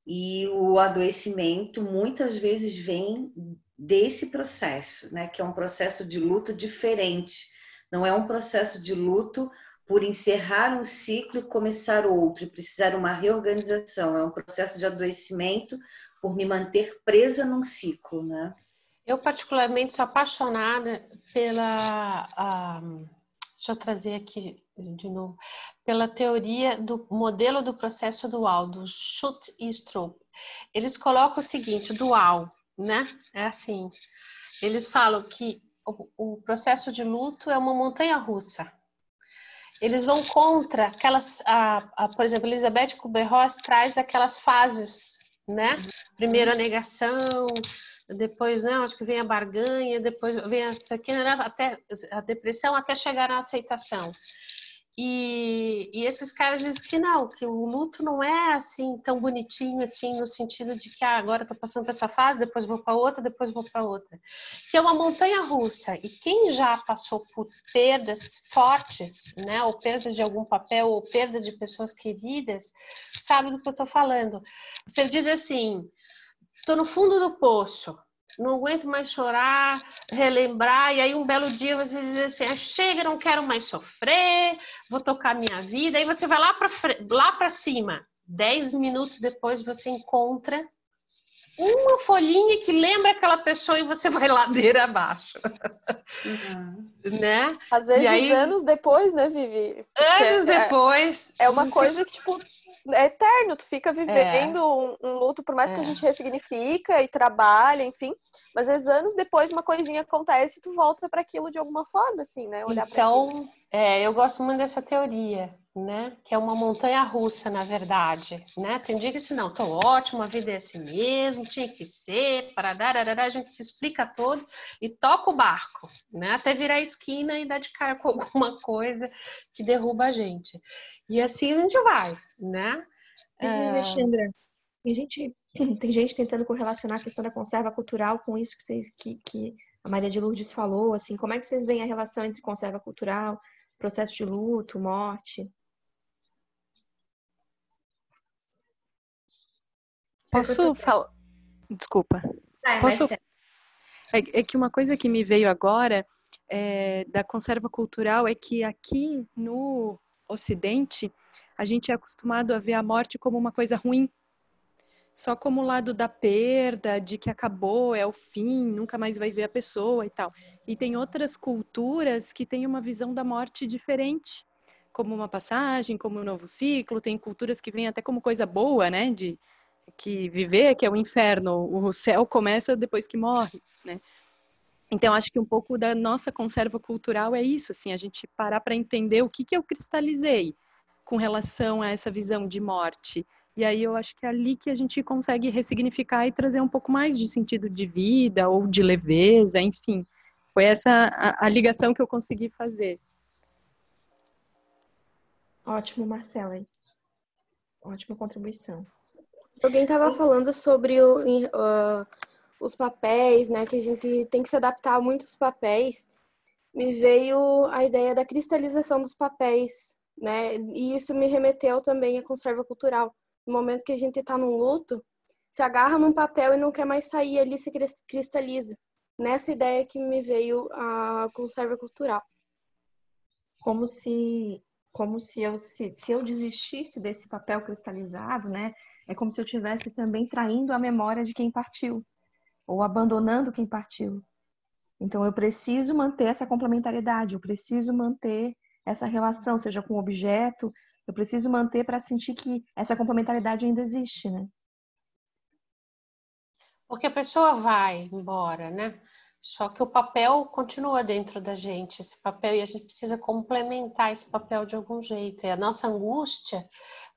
E o adoecimento muitas vezes vem desse processo, né? Que é um processo de luto diferente. Não é um processo de luto por encerrar um ciclo e começar outro, e precisar uma reorganização. É um processo de adoecimento por me manter presa num ciclo, né? Eu particularmente sou apaixonada pela... deixa eu trazer aqui de novo. Pela teoria do modelo do processo dual, do Schultz e Stroop. Eles colocam o seguinte, dual, né? É assim. Eles falam que o processo de luto é uma montanha-russa. Eles vão contra aquelas, por exemplo, Elizabeth Kubler-Ross traz aquelas fases, né? Primeiro a negação, depois, né, acho que vem a barganha, depois vem isso aqui, né, até a depressão, até chegar na aceitação. E esses caras dizem que não, que o luto não é assim tão bonitinho assim, no sentido de que agora eu tô passando por essa fase, depois vou para outra, depois vou para outra. Que é uma montanha russa. E quem já passou por perdas fortes, né, ou perdas de algum papel, ou perda de pessoas queridas, sabe do que eu tô falando. Você diz assim, tô no fundo do poço, não aguento mais chorar, relembrar, e aí um belo dia você diz assim, chega, não quero mais sofrer, vou tocar minha vida, aí você vai lá para cima. 10 minutos depois você encontra uma folhinha que lembra aquela pessoa e você vai ladeira abaixo. Né? Às vezes E aí, anos depois, né, Vivi? anos depois... É uma coisa que, tipo, é eterno. Tu fica vivendo um luto, por mais que a gente ressignifica e trabalha, enfim. Mas às vezes anos depois uma coisinha acontece e tu volta para aquilo de alguma forma, assim, né? Olhar então, eu gosto muito dessa teoria, né? Que é uma montanha russa, na verdade, né? Tem dia que assim, não, tô ótimo, a vida é assim mesmo, tinha que ser, a gente se explica todo e toca o barco, né? Até virar a esquina e dar de cara com alguma coisa que derruba a gente. E assim a gente vai, né? Alexandra, tem gente tentando correlacionar a questão da conserva cultural com isso que a Maria de Lourdes falou, assim, como é que vocês veem a relação entre conserva cultural, processo de luto, morte? Posso falar? Desculpa. Posso? É que uma coisa que me veio agora da conserva cultural é que aqui no Ocidente a gente é acostumado a ver a morte como uma coisa ruim. Só como o lado da perda, de que acabou, é o fim, nunca mais vai ver a pessoa e tal. E tem outras culturas que têm uma visão da morte diferente, como uma passagem, como um novo ciclo. Tem culturas que veem até como coisa boa, né? De que viver, que é o inferno, o céu começa depois que morre, né? Então, acho que um pouco da nossa conserva cultural é isso, assim, a gente parar para entender o que eu cristalizei com relação a essa visão de morte. E aí eu acho que é ali que a gente consegue ressignificar e trazer um pouco mais de sentido de vida ou de leveza, enfim. Foi essa a ligação que eu consegui fazer. Ótimo, Marcela. Ótima contribuição. Alguém estava falando sobre os papéis, né? Que a gente tem que se adaptar a muitos papéis. Me veio a ideia da cristalização dos papéis, né? E isso me remeteu também à conserva cultural. No momento que a gente está num luto, se agarra num papel e não quer mais sair, ali se cristaliza. Nessa ideia que me veio a conserva cultural. Como se eu desistisse desse papel cristalizado, né? É como se eu estivesse também traindo a memória de quem partiu, ou abandonando quem partiu. Então, eu preciso manter essa complementariedade, eu preciso manter essa relação, seja com o objeto, eu preciso manter para sentir que essa complementariedade ainda existe, né? Porque a pessoa vai embora, né? Só que o papel continua dentro da gente, esse papel, e a gente precisa complementar esse papel de algum jeito. E a nossa angústia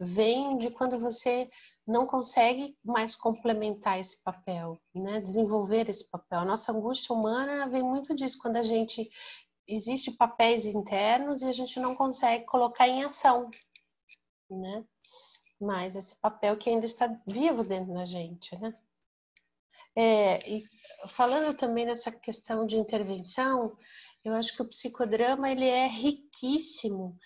vem de quando você não consegue mais complementar esse papel, né? Desenvolver esse papel. A nossa angústia humana vem muito disso, quando a gente existe papéis internos e a gente não consegue colocar em ação, né? Mas esse papel que ainda está vivo dentro da gente, né? E falando também nessa questão de intervenção, eu acho que o psicodrama ele é riquíssimo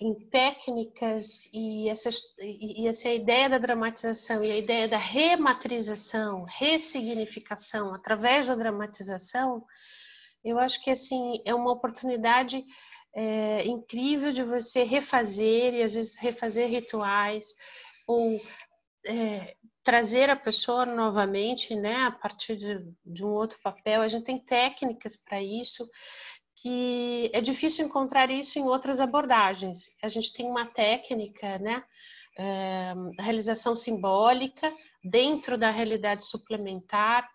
em técnicas e essa ideia da dramatização e a ideia da rematrização, ressignificação através da dramatização, eu acho que assim é uma oportunidade incrível de você refazer e às vezes refazer rituais ou trazer a pessoa novamente, né, a partir de um outro papel. A gente tem técnicas para isso, que é difícil encontrar isso em outras abordagens. A gente tem uma técnica, né, realização simbólica dentro da realidade suplementar,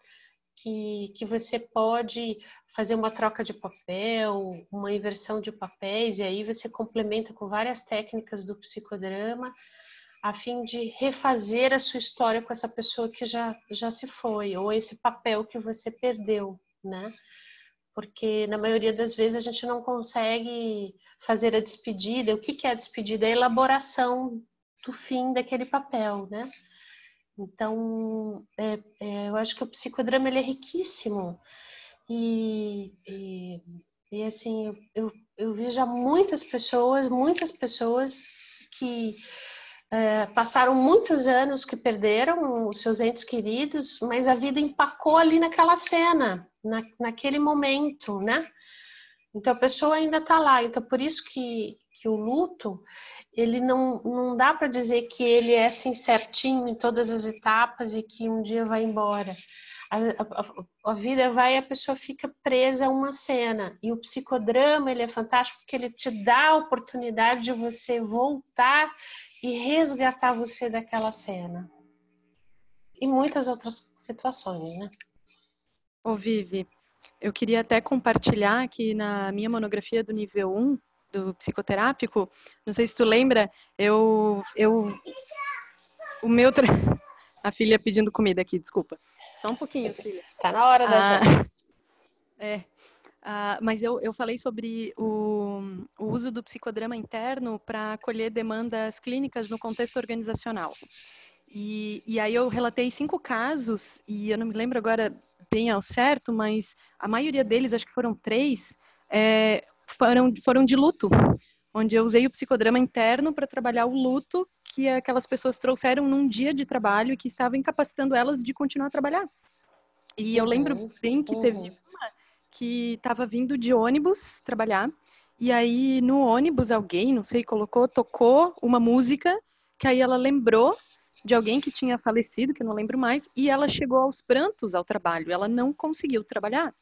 que você pode fazer uma troca de papel, uma inversão de papéis, e aí você complementa com várias técnicas do psicodrama, a fim de refazer a sua história com essa pessoa que já se foi, ou esse papel que você perdeu, né? porque na maioria das vezes a gente não consegue fazer a despedida. O que é a despedida? É a elaboração do fim daquele papel, né? Então, eu acho que o psicodrama ele é riquíssimo e assim, eu vejo muitas pessoas que passaram muitos anos que perderam os seus entes queridos, mas a vida empacou ali naquela cena, naquele momento, né? Então a pessoa ainda está lá. Então por isso que o luto, ele não dá para dizer que ele é assim certinho em todas as etapas e que um dia vai embora. A vida vai e a pessoa fica presa a uma cena. E o psicodrama, ele é fantástico porque ele te dá a oportunidade de você voltar e resgatar você daquela cena. E muitas outras situações, né? Ô, Vivi, eu queria até compartilhar que na minha monografia do nível 1, do psicoterápico, não sei se tu lembra, a filha pedindo comida aqui, desculpa. Só um pouquinho, filha. Tá na hora da janta. Mas eu falei sobre o uso do psicodrama interno para acolher demandas clínicas no contexto organizacional. E aí eu relatei 5 casos, e eu não me lembro agora bem ao certo, mas a maioria deles, acho que foram 3, foram de luto, onde eu usei o psicodrama interno para trabalhar o luto que aquelas pessoas trouxeram num dia de trabalho e que estava incapacitando elas de continuar a trabalhar. E eu lembro bem que teve uma que estava vindo de ônibus trabalhar, e aí no ônibus alguém, não sei, tocou uma música, que aí ela lembrou de alguém que tinha falecido, que eu não lembro mais, e ela chegou aos prantos ao trabalho, ela não conseguiu trabalhar.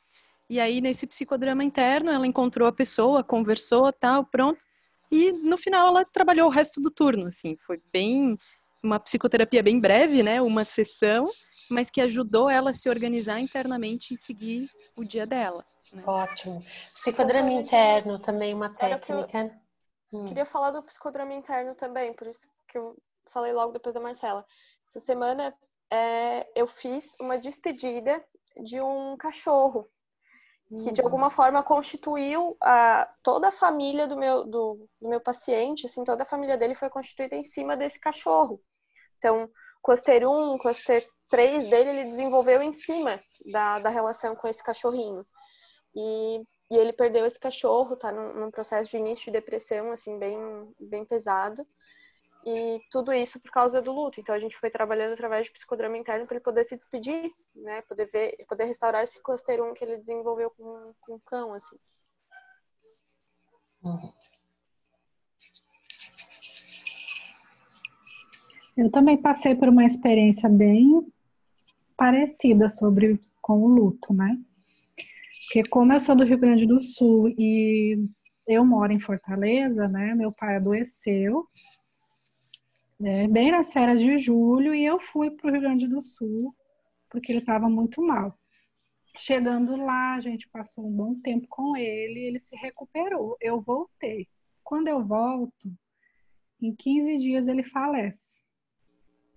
E aí, nesse psicodrama interno, ela encontrou a pessoa, conversou, tal, pronto, e no final ela trabalhou o resto do turno, assim, foi bem, uma psicoterapia bem breve, né, uma sessão, mas que ajudou ela a se organizar internamente e seguir o dia dela. Né? Ótimo. Psicodrama interno também uma técnica. Queria falar do psicodrama interno também, por isso que eu falei logo depois da Marcela. Essa semana eu fiz uma despedida de um cachorro que de alguma forma constituiu toda a família do meu paciente, assim, toda a família dele foi constituída em cima desse cachorro. Então, cluster 1, cluster 3 dele, ele desenvolveu em cima da relação com esse cachorrinho. E ele perdeu esse cachorro, tá num processo de início de depressão, assim, bem pesado. E tudo isso por causa do luto. Então a gente foi trabalhando através de psicodrama interno para ele poder se despedir, né? Poder restaurar esse cluster 1 que ele desenvolveu com o cão, assim. Eu também passei por uma experiência bem parecida com o luto, né? Porque como eu sou do Rio Grande do Sul e eu moro em Fortaleza, né? Meu pai adoeceu, bem nas férias de julho, e eu fui para o Rio Grande do Sul porque ele estava muito mal. Chegando lá, a gente passou um bom tempo com ele se recuperou. Eu voltei. Quando eu volto, em 15 dias ele falece.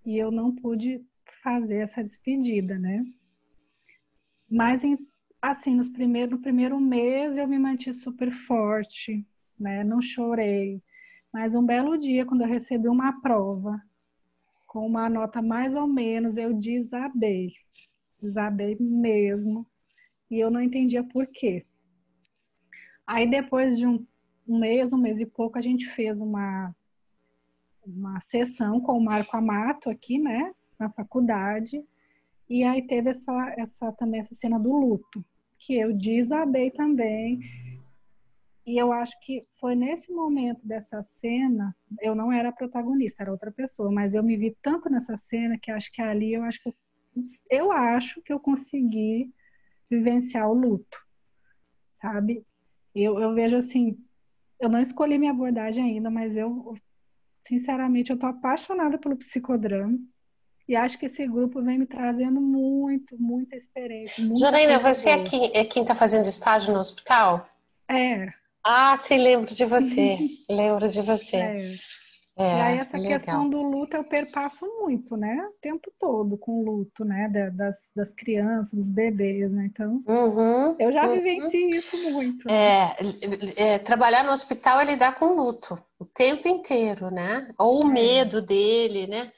E eu não pude fazer essa despedida, né? Mas, assim, no primeiro mês eu me mantive super forte, né? Não chorei. Mas um belo dia, quando eu recebi uma prova, com uma nota mais ou menos, eu desabei mesmo, e eu não entendia por quê. Aí depois de um mês e pouco, a gente fez uma sessão com o Marco Amato aqui, né, na faculdade, e aí teve também essa cena do luto, que eu desabei também. E eu acho que foi nesse momento dessa cena, eu não era a protagonista, era outra pessoa, mas eu me vi tanto nessa cena que acho que ali eu acho que eu consegui vivenciar o luto, sabe? Eu vejo assim, eu não escolhi minha abordagem ainda, mas sinceramente, eu tô apaixonada pelo psicodrama e acho que esse grupo vem me trazendo muita experiência. Janaína, você é quem tá fazendo estágio no hospital? É. Ah, sim, lembro de você. Lembro de você. E aí É, essa legal. questão do luto eu perpasso muito, né? O tempo todo com o luto, né? Das crianças, dos bebês, né? Então, Uhum, eu já uhum. vivencio isso muito, né? Trabalhar no hospital é lidar com luto o tempo inteiro, né? Ou o É. medo dele, né?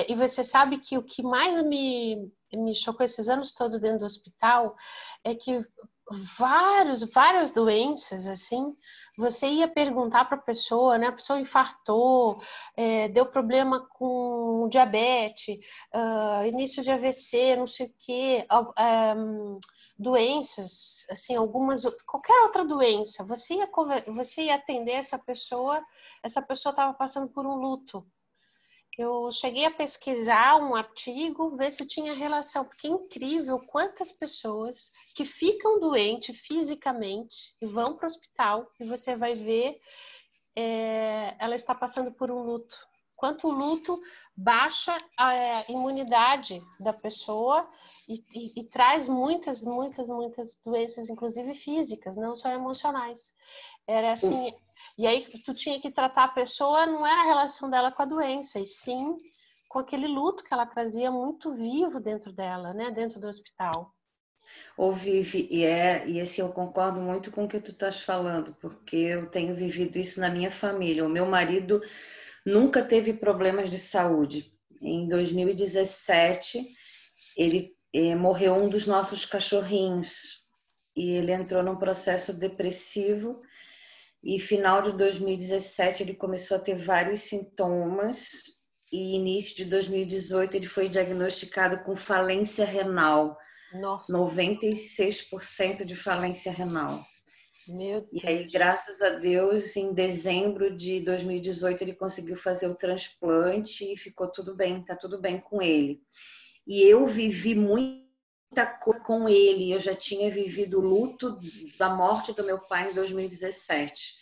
E você sabe que o que mais me chocou esses anos todos dentro do hospital é que várias doenças, assim, você ia perguntar para a pessoa, né? A pessoa infartou, deu problema com diabetes, início de AVC, não sei o quê, doenças, assim, qualquer outra doença, você ia atender essa pessoa estava passando por um luto. Eu cheguei a pesquisar um artigo, ver se tinha relação, porque é incrível quantas pessoas que ficam doentes fisicamente e vão para o hospital e você vai ver ela está passando por um luto. Quanto o luto baixa a imunidade da pessoa e traz muitas doenças, inclusive físicas, não só emocionais. Era assim, e aí tu tinha que tratar a pessoa, não era a relação dela com a doença, e sim com aquele luto que ela trazia muito vivo dentro dela, né, dentro do hospital. Ô, Vivi, e assim, eu concordo muito com o que tu estás falando, porque eu tenho vivido isso na minha família. O meu marido nunca teve problemas de saúde. Em 2017, ele morreu um dos nossos cachorrinhos e ele entrou num processo depressivo e final de 2017 ele começou a ter vários sintomas e início de 2018 ele foi diagnosticado com falência renal. Nossa. 96% de falência renal. Meu Deus. E aí, graças a Deus, em dezembro de 2018 ele conseguiu fazer o transplante e ficou tudo bem, tá tudo bem com ele. E eu vivi muita coisa com ele, eu já tinha vivido o luto da morte do meu pai em 2017.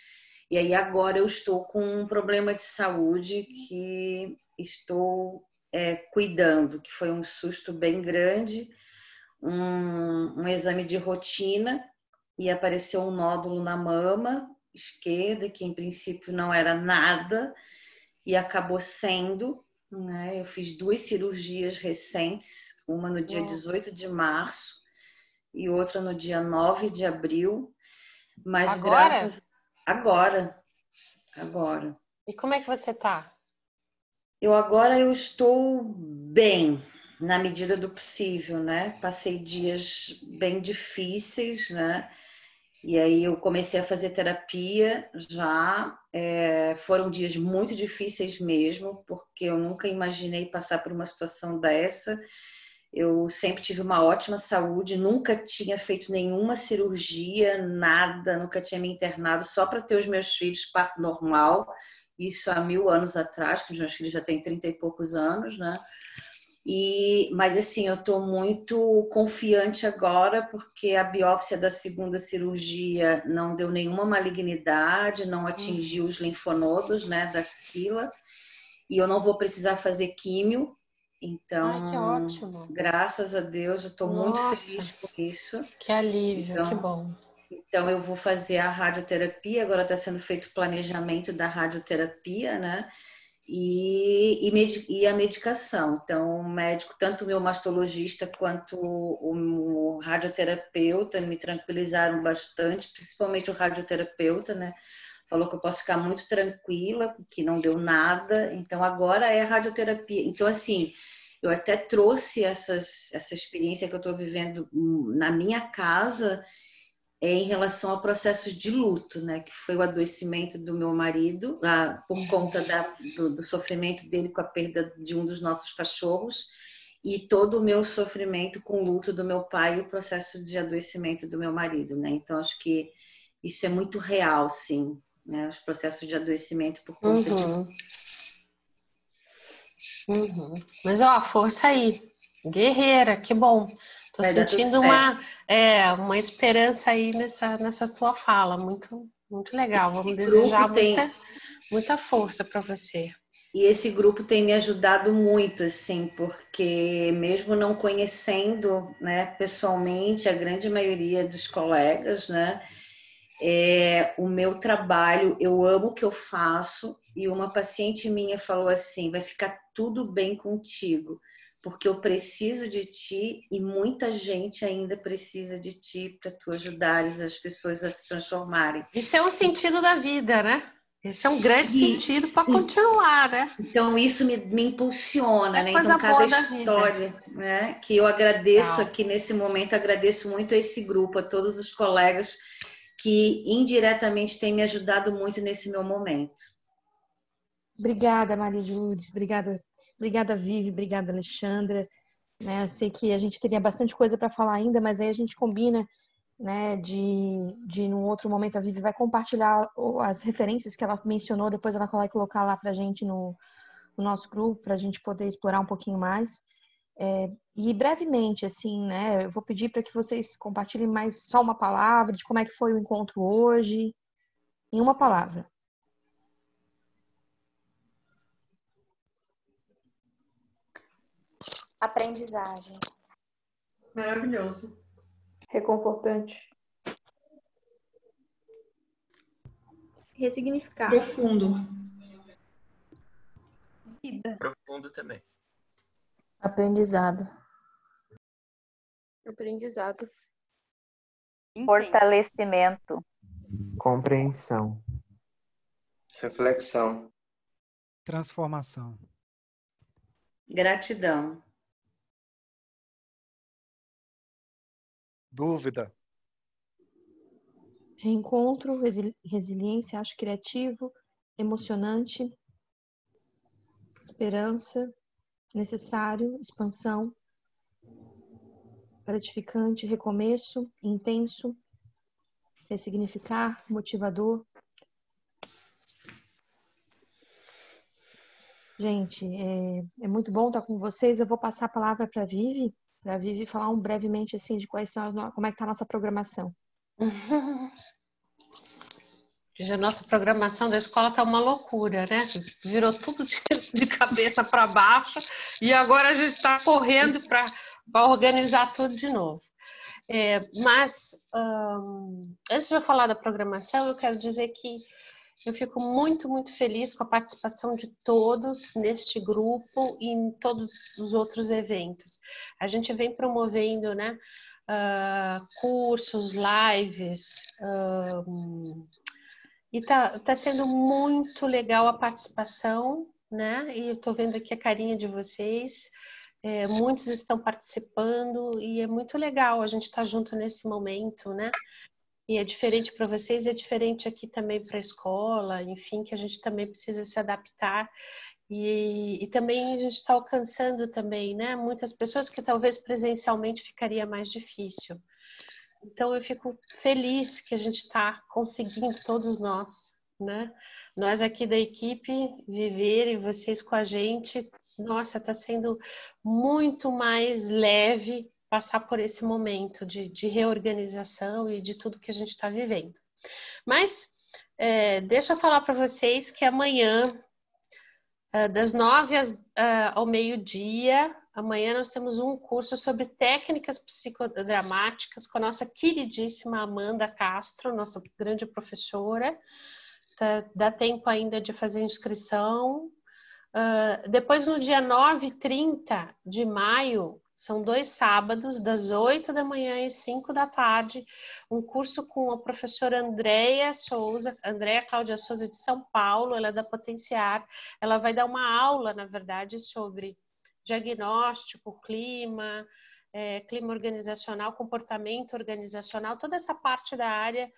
E aí agora eu estou com um problema de saúde que estou cuidando, que foi um susto bem grande, um exame de rotina e apareceu um nódulo na mama esquerda, que em princípio não era nada, e acabou sendo, né? Eu fiz 2 cirurgias recentes, uma no dia 18 de março e outra no dia 9 de abril, mas agora. E como é que você tá? Agora eu estou bem, na medida do possível, né? Passei dias bem difíceis, né? E aí eu comecei a fazer terapia já. Foram dias muito difíceis mesmo, porque eu nunca imaginei passar por uma situação dessa. Eu sempre tive uma ótima saúde, nunca tinha feito nenhuma cirurgia, nada, nunca tinha me internado só para ter os meus filhos parto normal. Isso há 1000 anos atrás, que os meus filhos já têm 30 e poucos anos, né? Mas assim, eu estou muito confiante agora, porque a biópsia da segunda cirurgia não deu nenhuma malignidade, não atingiu os linfonodos, né, da axila, e eu não vou precisar fazer químio. Então, ai, que ótimo. Graças a Deus, eu estou muito feliz com isso. Que alívio, que bom. Então, eu vou fazer a radioterapia, agora está sendo feito o planejamento da radioterapia, né? E a medicação. Então, o médico, tanto o meu mastologista quanto o radioterapeuta me tranquilizaram bastante, principalmente o radioterapeuta, né? Falou que eu posso ficar muito tranquila, que não deu nada. Então, agora é a radioterapia. Então, assim, eu até trouxe essa experiência que eu estou vivendo na minha casa em relação a processos de luto, né? Que foi o adoecimento do meu marido, por conta do sofrimento dele com a perda de um dos nossos cachorros, e todo o meu sofrimento com o luto do meu pai e o processo de adoecimento do meu marido, né? Então, acho que isso é muito real, sim, né? Os processos de adoecimento por conta de... Mas, ó, força aí. Guerreira, que bom. Tô sentindo uma esperança aí nessa tua fala. Muito, muito legal. Vamos desejar muita força para você. E esse grupo tem me ajudado muito, assim, porque mesmo não conhecendo, né, pessoalmente a grande maioria dos colegas, né, o meu trabalho, eu amo o que eu faço, e uma paciente minha falou assim, vai ficar tudo bem contigo, porque eu preciso de ti e muita gente ainda precisa de ti para tu ajudares as pessoas a se transformarem. Isso é um sentido da vida, né? Esse é um grande sentido para continuar, né? Então, isso me impulsiona, né? Coisa Então, cada boa da história, né? Que eu agradeço aqui nesse momento, agradeço muito a esse grupo, a todos os colegas que indiretamente têm me ajudado muito nesse meu momento. Obrigada, Maria de Lourdes. Obrigada, Vivi. Obrigada, Alexandra. Né, eu sei que a gente teria bastante coisa para falar ainda, mas aí a gente combina, né, de num outro momento a Vivi vai compartilhar as referências que ela mencionou, depois ela vai colocar lá para a gente no nosso grupo, para a gente poder explorar um pouquinho mais. E brevemente, assim, né, eu vou pedir para que vocês compartilhem mais só uma palavra de como é que foi o encontro hoje, em uma palavra. Aprendizagem. Maravilhoso. Reconfortante. Ressignificar. Profundo. Vida. Profundo também. Aprendizado. Aprendizado. Fortalecimento. Compreensão. Reflexão. Transformação. Gratidão. Dúvida. Reencontro, resiliência, acho criativo, emocionante, esperança, necessário, expansão, gratificante, recomeço, intenso, ressignificar, motivador. Gente, é muito bom estar com vocês. Eu vou passar a palavra para a Vivi falar brevemente assim de quais são como é que está a nossa programação. A nossa programação da escola tá uma loucura, né? Virou tudo de cabeça para baixo e agora a gente está correndo para organizar tudo de novo. Mas antes de eu falar da programação, eu quero dizer que eu fico muito, muito feliz com a participação de todos neste grupo e em todos os outros eventos. A gente vem promovendo, né, cursos, lives, e tá sendo muito legal a participação, né? E eu tô vendo aqui a carinha de vocês. Muitos estão participando e é muito legal a gente estar junto nesse momento, né? E é diferente para vocês, é diferente aqui também para a escola, enfim, que a gente também precisa se adaptar. E também a gente está alcançando também, né? Muitas pessoas que talvez presencialmente ficaria mais difícil. Então eu fico feliz que a gente está conseguindo, todos nós, né? Nós aqui da equipe, viver e vocês com a gente, nossa, está sendo muito mais leve passar por esse momento de reorganização e de tudo que a gente está vivendo. Mas deixa eu falar para vocês que amanhã, das 9 ao meio-dia, amanhã nós temos um curso sobre técnicas psicodramáticas com a nossa queridíssima Amanda Castro, nossa grande professora. Dá tempo ainda de fazer inscrição. Depois, no dia 9 e 30 de maio, são 2 sábados, das 8 da manhã e 5 da tarde, um curso com a professora Andréia Cláudia Souza de São Paulo, ela é da Potenciar. Ela vai dar uma aula, na verdade, sobre diagnóstico, clima organizacional, comportamento organizacional, toda essa parte da área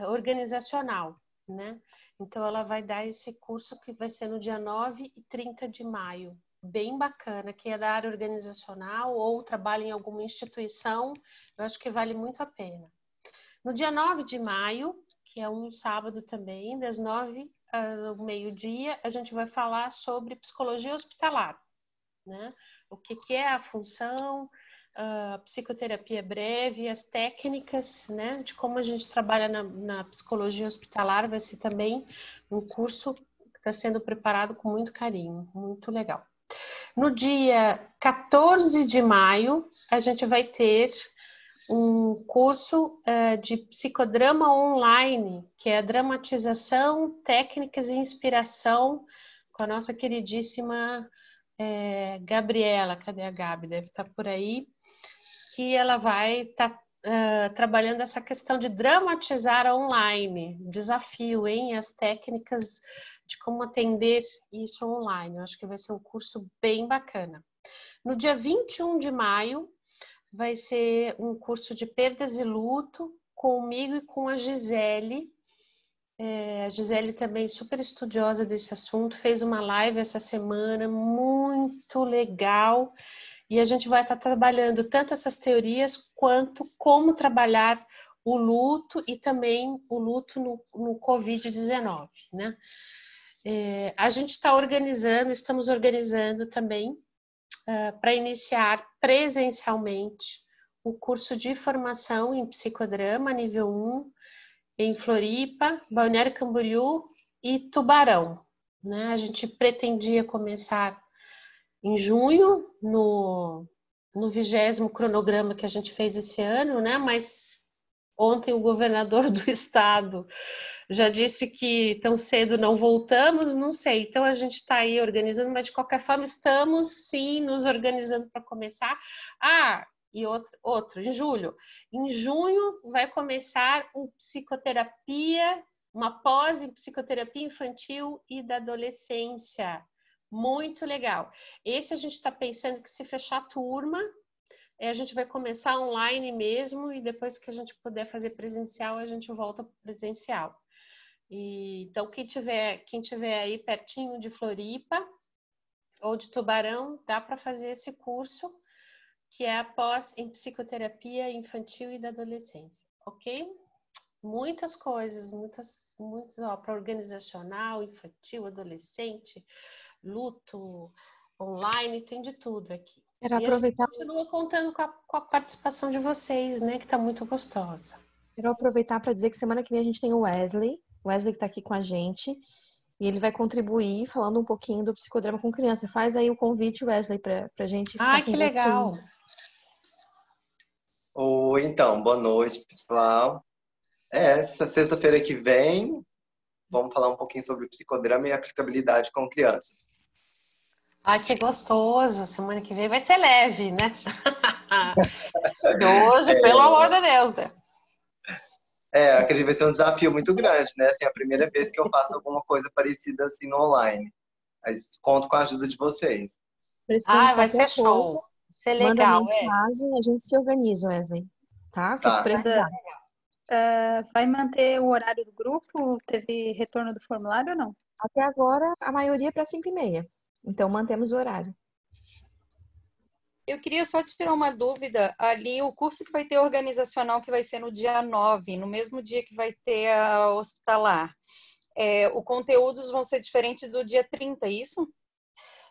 organizacional, né? Então, ela vai dar esse curso que vai ser no dia 9 e 30 de maio. Bem bacana, quem é da área organizacional ou trabalha em alguma instituição, eu acho que vale muito a pena. No dia 9 de maio, que é um sábado também, das 9 ao meio-dia, a gente vai falar sobre psicologia hospitalar, né? O que é a função, a psicoterapia breve, as técnicas, né, de como a gente trabalha na psicologia hospitalar. Vai ser também um curso que está sendo preparado com muito carinho, muito legal. No dia 14 de maio, a gente vai ter um curso de psicodrama online, que é dramatização, técnicas e inspiração, com a nossa queridíssima Gabriela. Cadê a Gabi? Deve estar por aí. Que ela vai estar trabalhando essa questão de dramatizar online. Desafio, hein? As técnicas de como atender isso online. Eu acho que vai ser um curso bem bacana. No dia 21 de maio, vai ser um curso de perdas e luto comigo e com a Gisele. A Gisele também super estudiosa desse assunto, fez uma live essa semana, muito legal. E a gente vai estar trabalhando tanto essas teorias quanto como trabalhar o luto e também o luto no Covid-19, né? A gente estamos organizando também para iniciar presencialmente o curso de formação em psicodrama nível 1 em Floripa, Balneário Camboriú e Tubarão, né? A gente pretendia começar em junho, no 20º cronograma que a gente fez esse ano, né? Mas ontem o governador do estado já disse que tão cedo não voltamos, não sei. Então a gente está aí organizando, mas de qualquer forma estamos sim nos organizando para começar. E outro, em julho. Em junho vai começar uma pós em psicoterapia infantil e da adolescência. Muito legal. Esse a gente está pensando que se fechar a turma, a gente vai começar online mesmo e depois que a gente puder fazer presencial, a gente volta para presencial. Então, quem tiver aí pertinho de Floripa ou de Tubarão, dá para fazer esse curso, que é a pós em psicoterapia infantil e da adolescência, ok? Muitas coisas, para organizacional, infantil, adolescente, luto, online, tem de tudo aqui. Quero aproveitar. A gente continua contando com a participação de vocês, né? Que está muito gostosa. Quero aproveitar para dizer que semana que vem a gente tem o Wesley que está aqui com a gente, e ele vai contribuir falando um pouquinho do psicodrama com criança. Faz aí o convite, Wesley, para a gente ficar com que legal! você. Oi, então, boa noite, pessoal. Essa sexta-feira que vem, vamos falar um pouquinho sobre o psicodrama e aplicabilidade com crianças. Que gostoso! Semana que vem vai ser leve, né? Hoje, pelo amor de Deus, né? Acredito que vai ser um desafio muito grande, né? Assim, é a primeira vez que eu faço alguma coisa parecida assim no online. Mas conto com a ajuda de vocês. Vai ser show. Vai ser legal. Manda mensagem, a gente se organiza, Wesley. Tá? Tá. Vai manter o horário do grupo? Teve retorno do formulário ou não? Até agora, a maioria é para 5h30. Então, mantemos o horário. Eu queria só tirar uma dúvida. Ali, o curso que vai ter organizacional, que vai ser no dia 9, no mesmo dia que vai ter a hospitalar, os conteúdos vão ser diferentes do dia 30, é isso?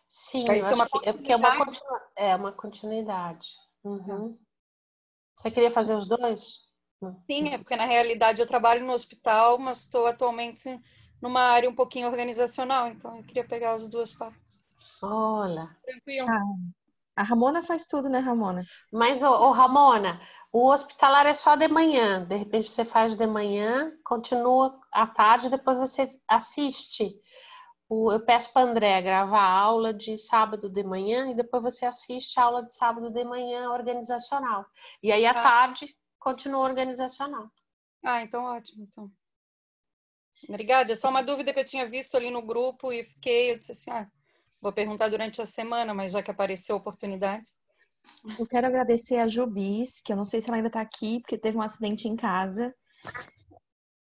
Sim, vai ser porque é uma continuidade. Uhum. Você queria fazer os dois? Sim, é porque na realidade eu trabalho no hospital, mas estou atualmente numa área um pouquinho organizacional, então eu queria pegar as duas partes. Olha. Tranquilo. A Ramona faz tudo, né, Ramona? Mas, Ramona, o hospitalar é só de manhã. De repente você faz de manhã, continua à tarde, depois você assiste. Eu peço para a André gravar a aula de sábado de manhã e depois você assiste a aula de sábado de manhã organizacional. E aí, à tarde, continua organizacional. Então ótimo. Então. Obrigada. É só uma dúvida que eu tinha visto ali no grupo e eu disse assim, vou perguntar durante a semana, mas já que apareceu a oportunidade. Eu quero agradecer a Jubis, que eu não sei se ela ainda está aqui, porque teve um acidente em casa.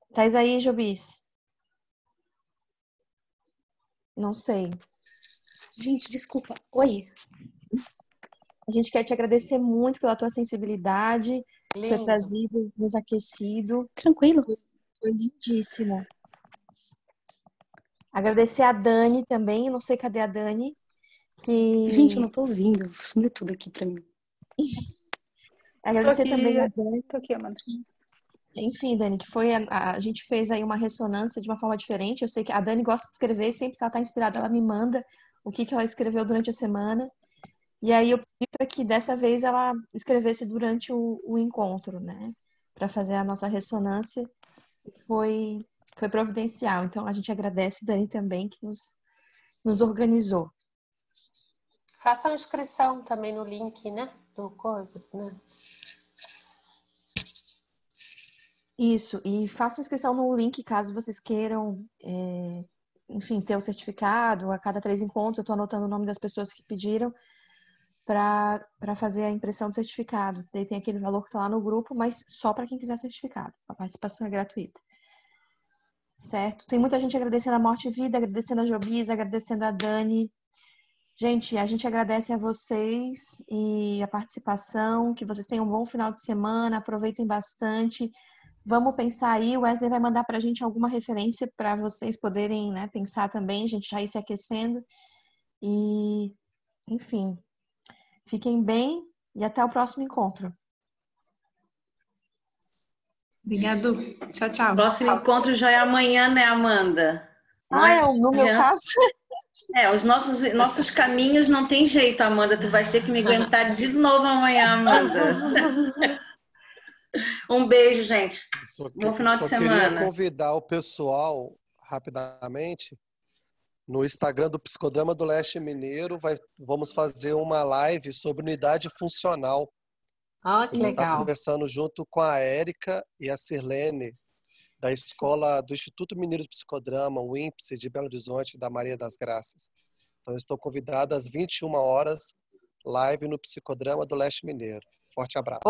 Estás aí, Jubis? Não sei. Gente, desculpa. Oi. A gente quer te agradecer muito pela tua sensibilidade, por ter trazido, nos aquecido. Tranquilo. Foi lindíssimo. Agradecer a Dani também, não sei cadê a Dani. Gente, eu não tô ouvindo, sumiu tudo aqui pra mim. Agradecer também a Dani. Tô aqui, Amanda. Enfim, Dani, que foi a gente fez aí uma ressonância de uma forma diferente. Eu sei que a Dani gosta de escrever, sempre que ela tá inspirada, ela me manda o que ela escreveu durante a semana. E aí eu pedi para que dessa vez ela escrevesse durante o encontro, né? Para fazer a nossa ressonância. Foi providencial. Então a gente agradece Dani também que nos organizou. Faça uma inscrição também no link, né? Do coisa, né? Isso, e façam inscrição no link caso vocês queiram, enfim, ter o certificado. A cada 3 encontros, eu estou anotando o nome das pessoas que pediram para fazer a impressão do certificado. Daí tem aquele valor que está lá no grupo, mas só para quem quiser certificado. A participação é gratuita. Certo? Tem muita gente agradecendo a Morte e Vida, agradecendo a Jobis, agradecendo a Dani. Gente, a gente agradece a vocês e a participação, que vocês tenham um bom final de semana, aproveitem bastante. Vamos pensar aí, o Wesley vai mandar para a gente alguma referência para vocês poderem, né, pensar também, a gente já ir se aquecendo. E, enfim, fiquem bem e até o próximo encontro. Obrigado. Tchau, tchau. Próximo encontro já é amanhã, né, Amanda? No meu caso? Os nossos caminhos não tem jeito, Amanda. Tu vais ter que me aguentar de novo amanhã, Amanda. Um beijo, gente. Bom final de semana. Eu queria convidar o pessoal, rapidamente, no Instagram do Psicodrama do Leste Mineiro, vamos fazer uma live sobre unidade funcional. Que legal. Tá conversando junto com a Érica e a Sirlene, da escola do Instituto Mineiro de Psicodrama, o INPSE de Belo Horizonte, da Maria das Graças. Então, estou convidado às 21 horas, live no Psicodrama do Leste Mineiro. Forte abraço.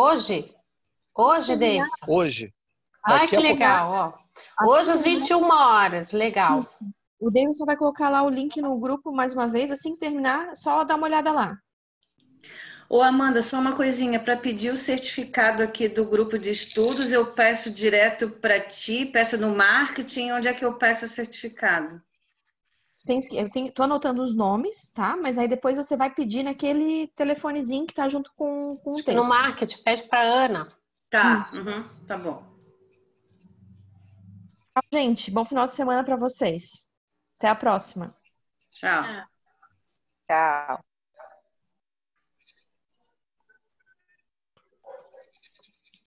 Hoje, Deison? Hoje. Que legal, ó. Hoje às 21 horas, legal. Isso. O Davidson vai colocar lá o link no grupo mais uma vez, assim que terminar, só dá uma olhada lá. Ô, Amanda, só uma coisinha, para pedir o certificado aqui do grupo de estudos, eu peço direto para ti, peço no marketing, onde é que eu peço o certificado? Tô anotando os nomes, tá? Mas aí depois você vai pedir naquele telefonezinho que tá junto com o texto. No marketing, pede para Ana. Tá, tá bom. Tchau, gente. Bom final de semana para vocês. Até a próxima. Tchau. Tchau.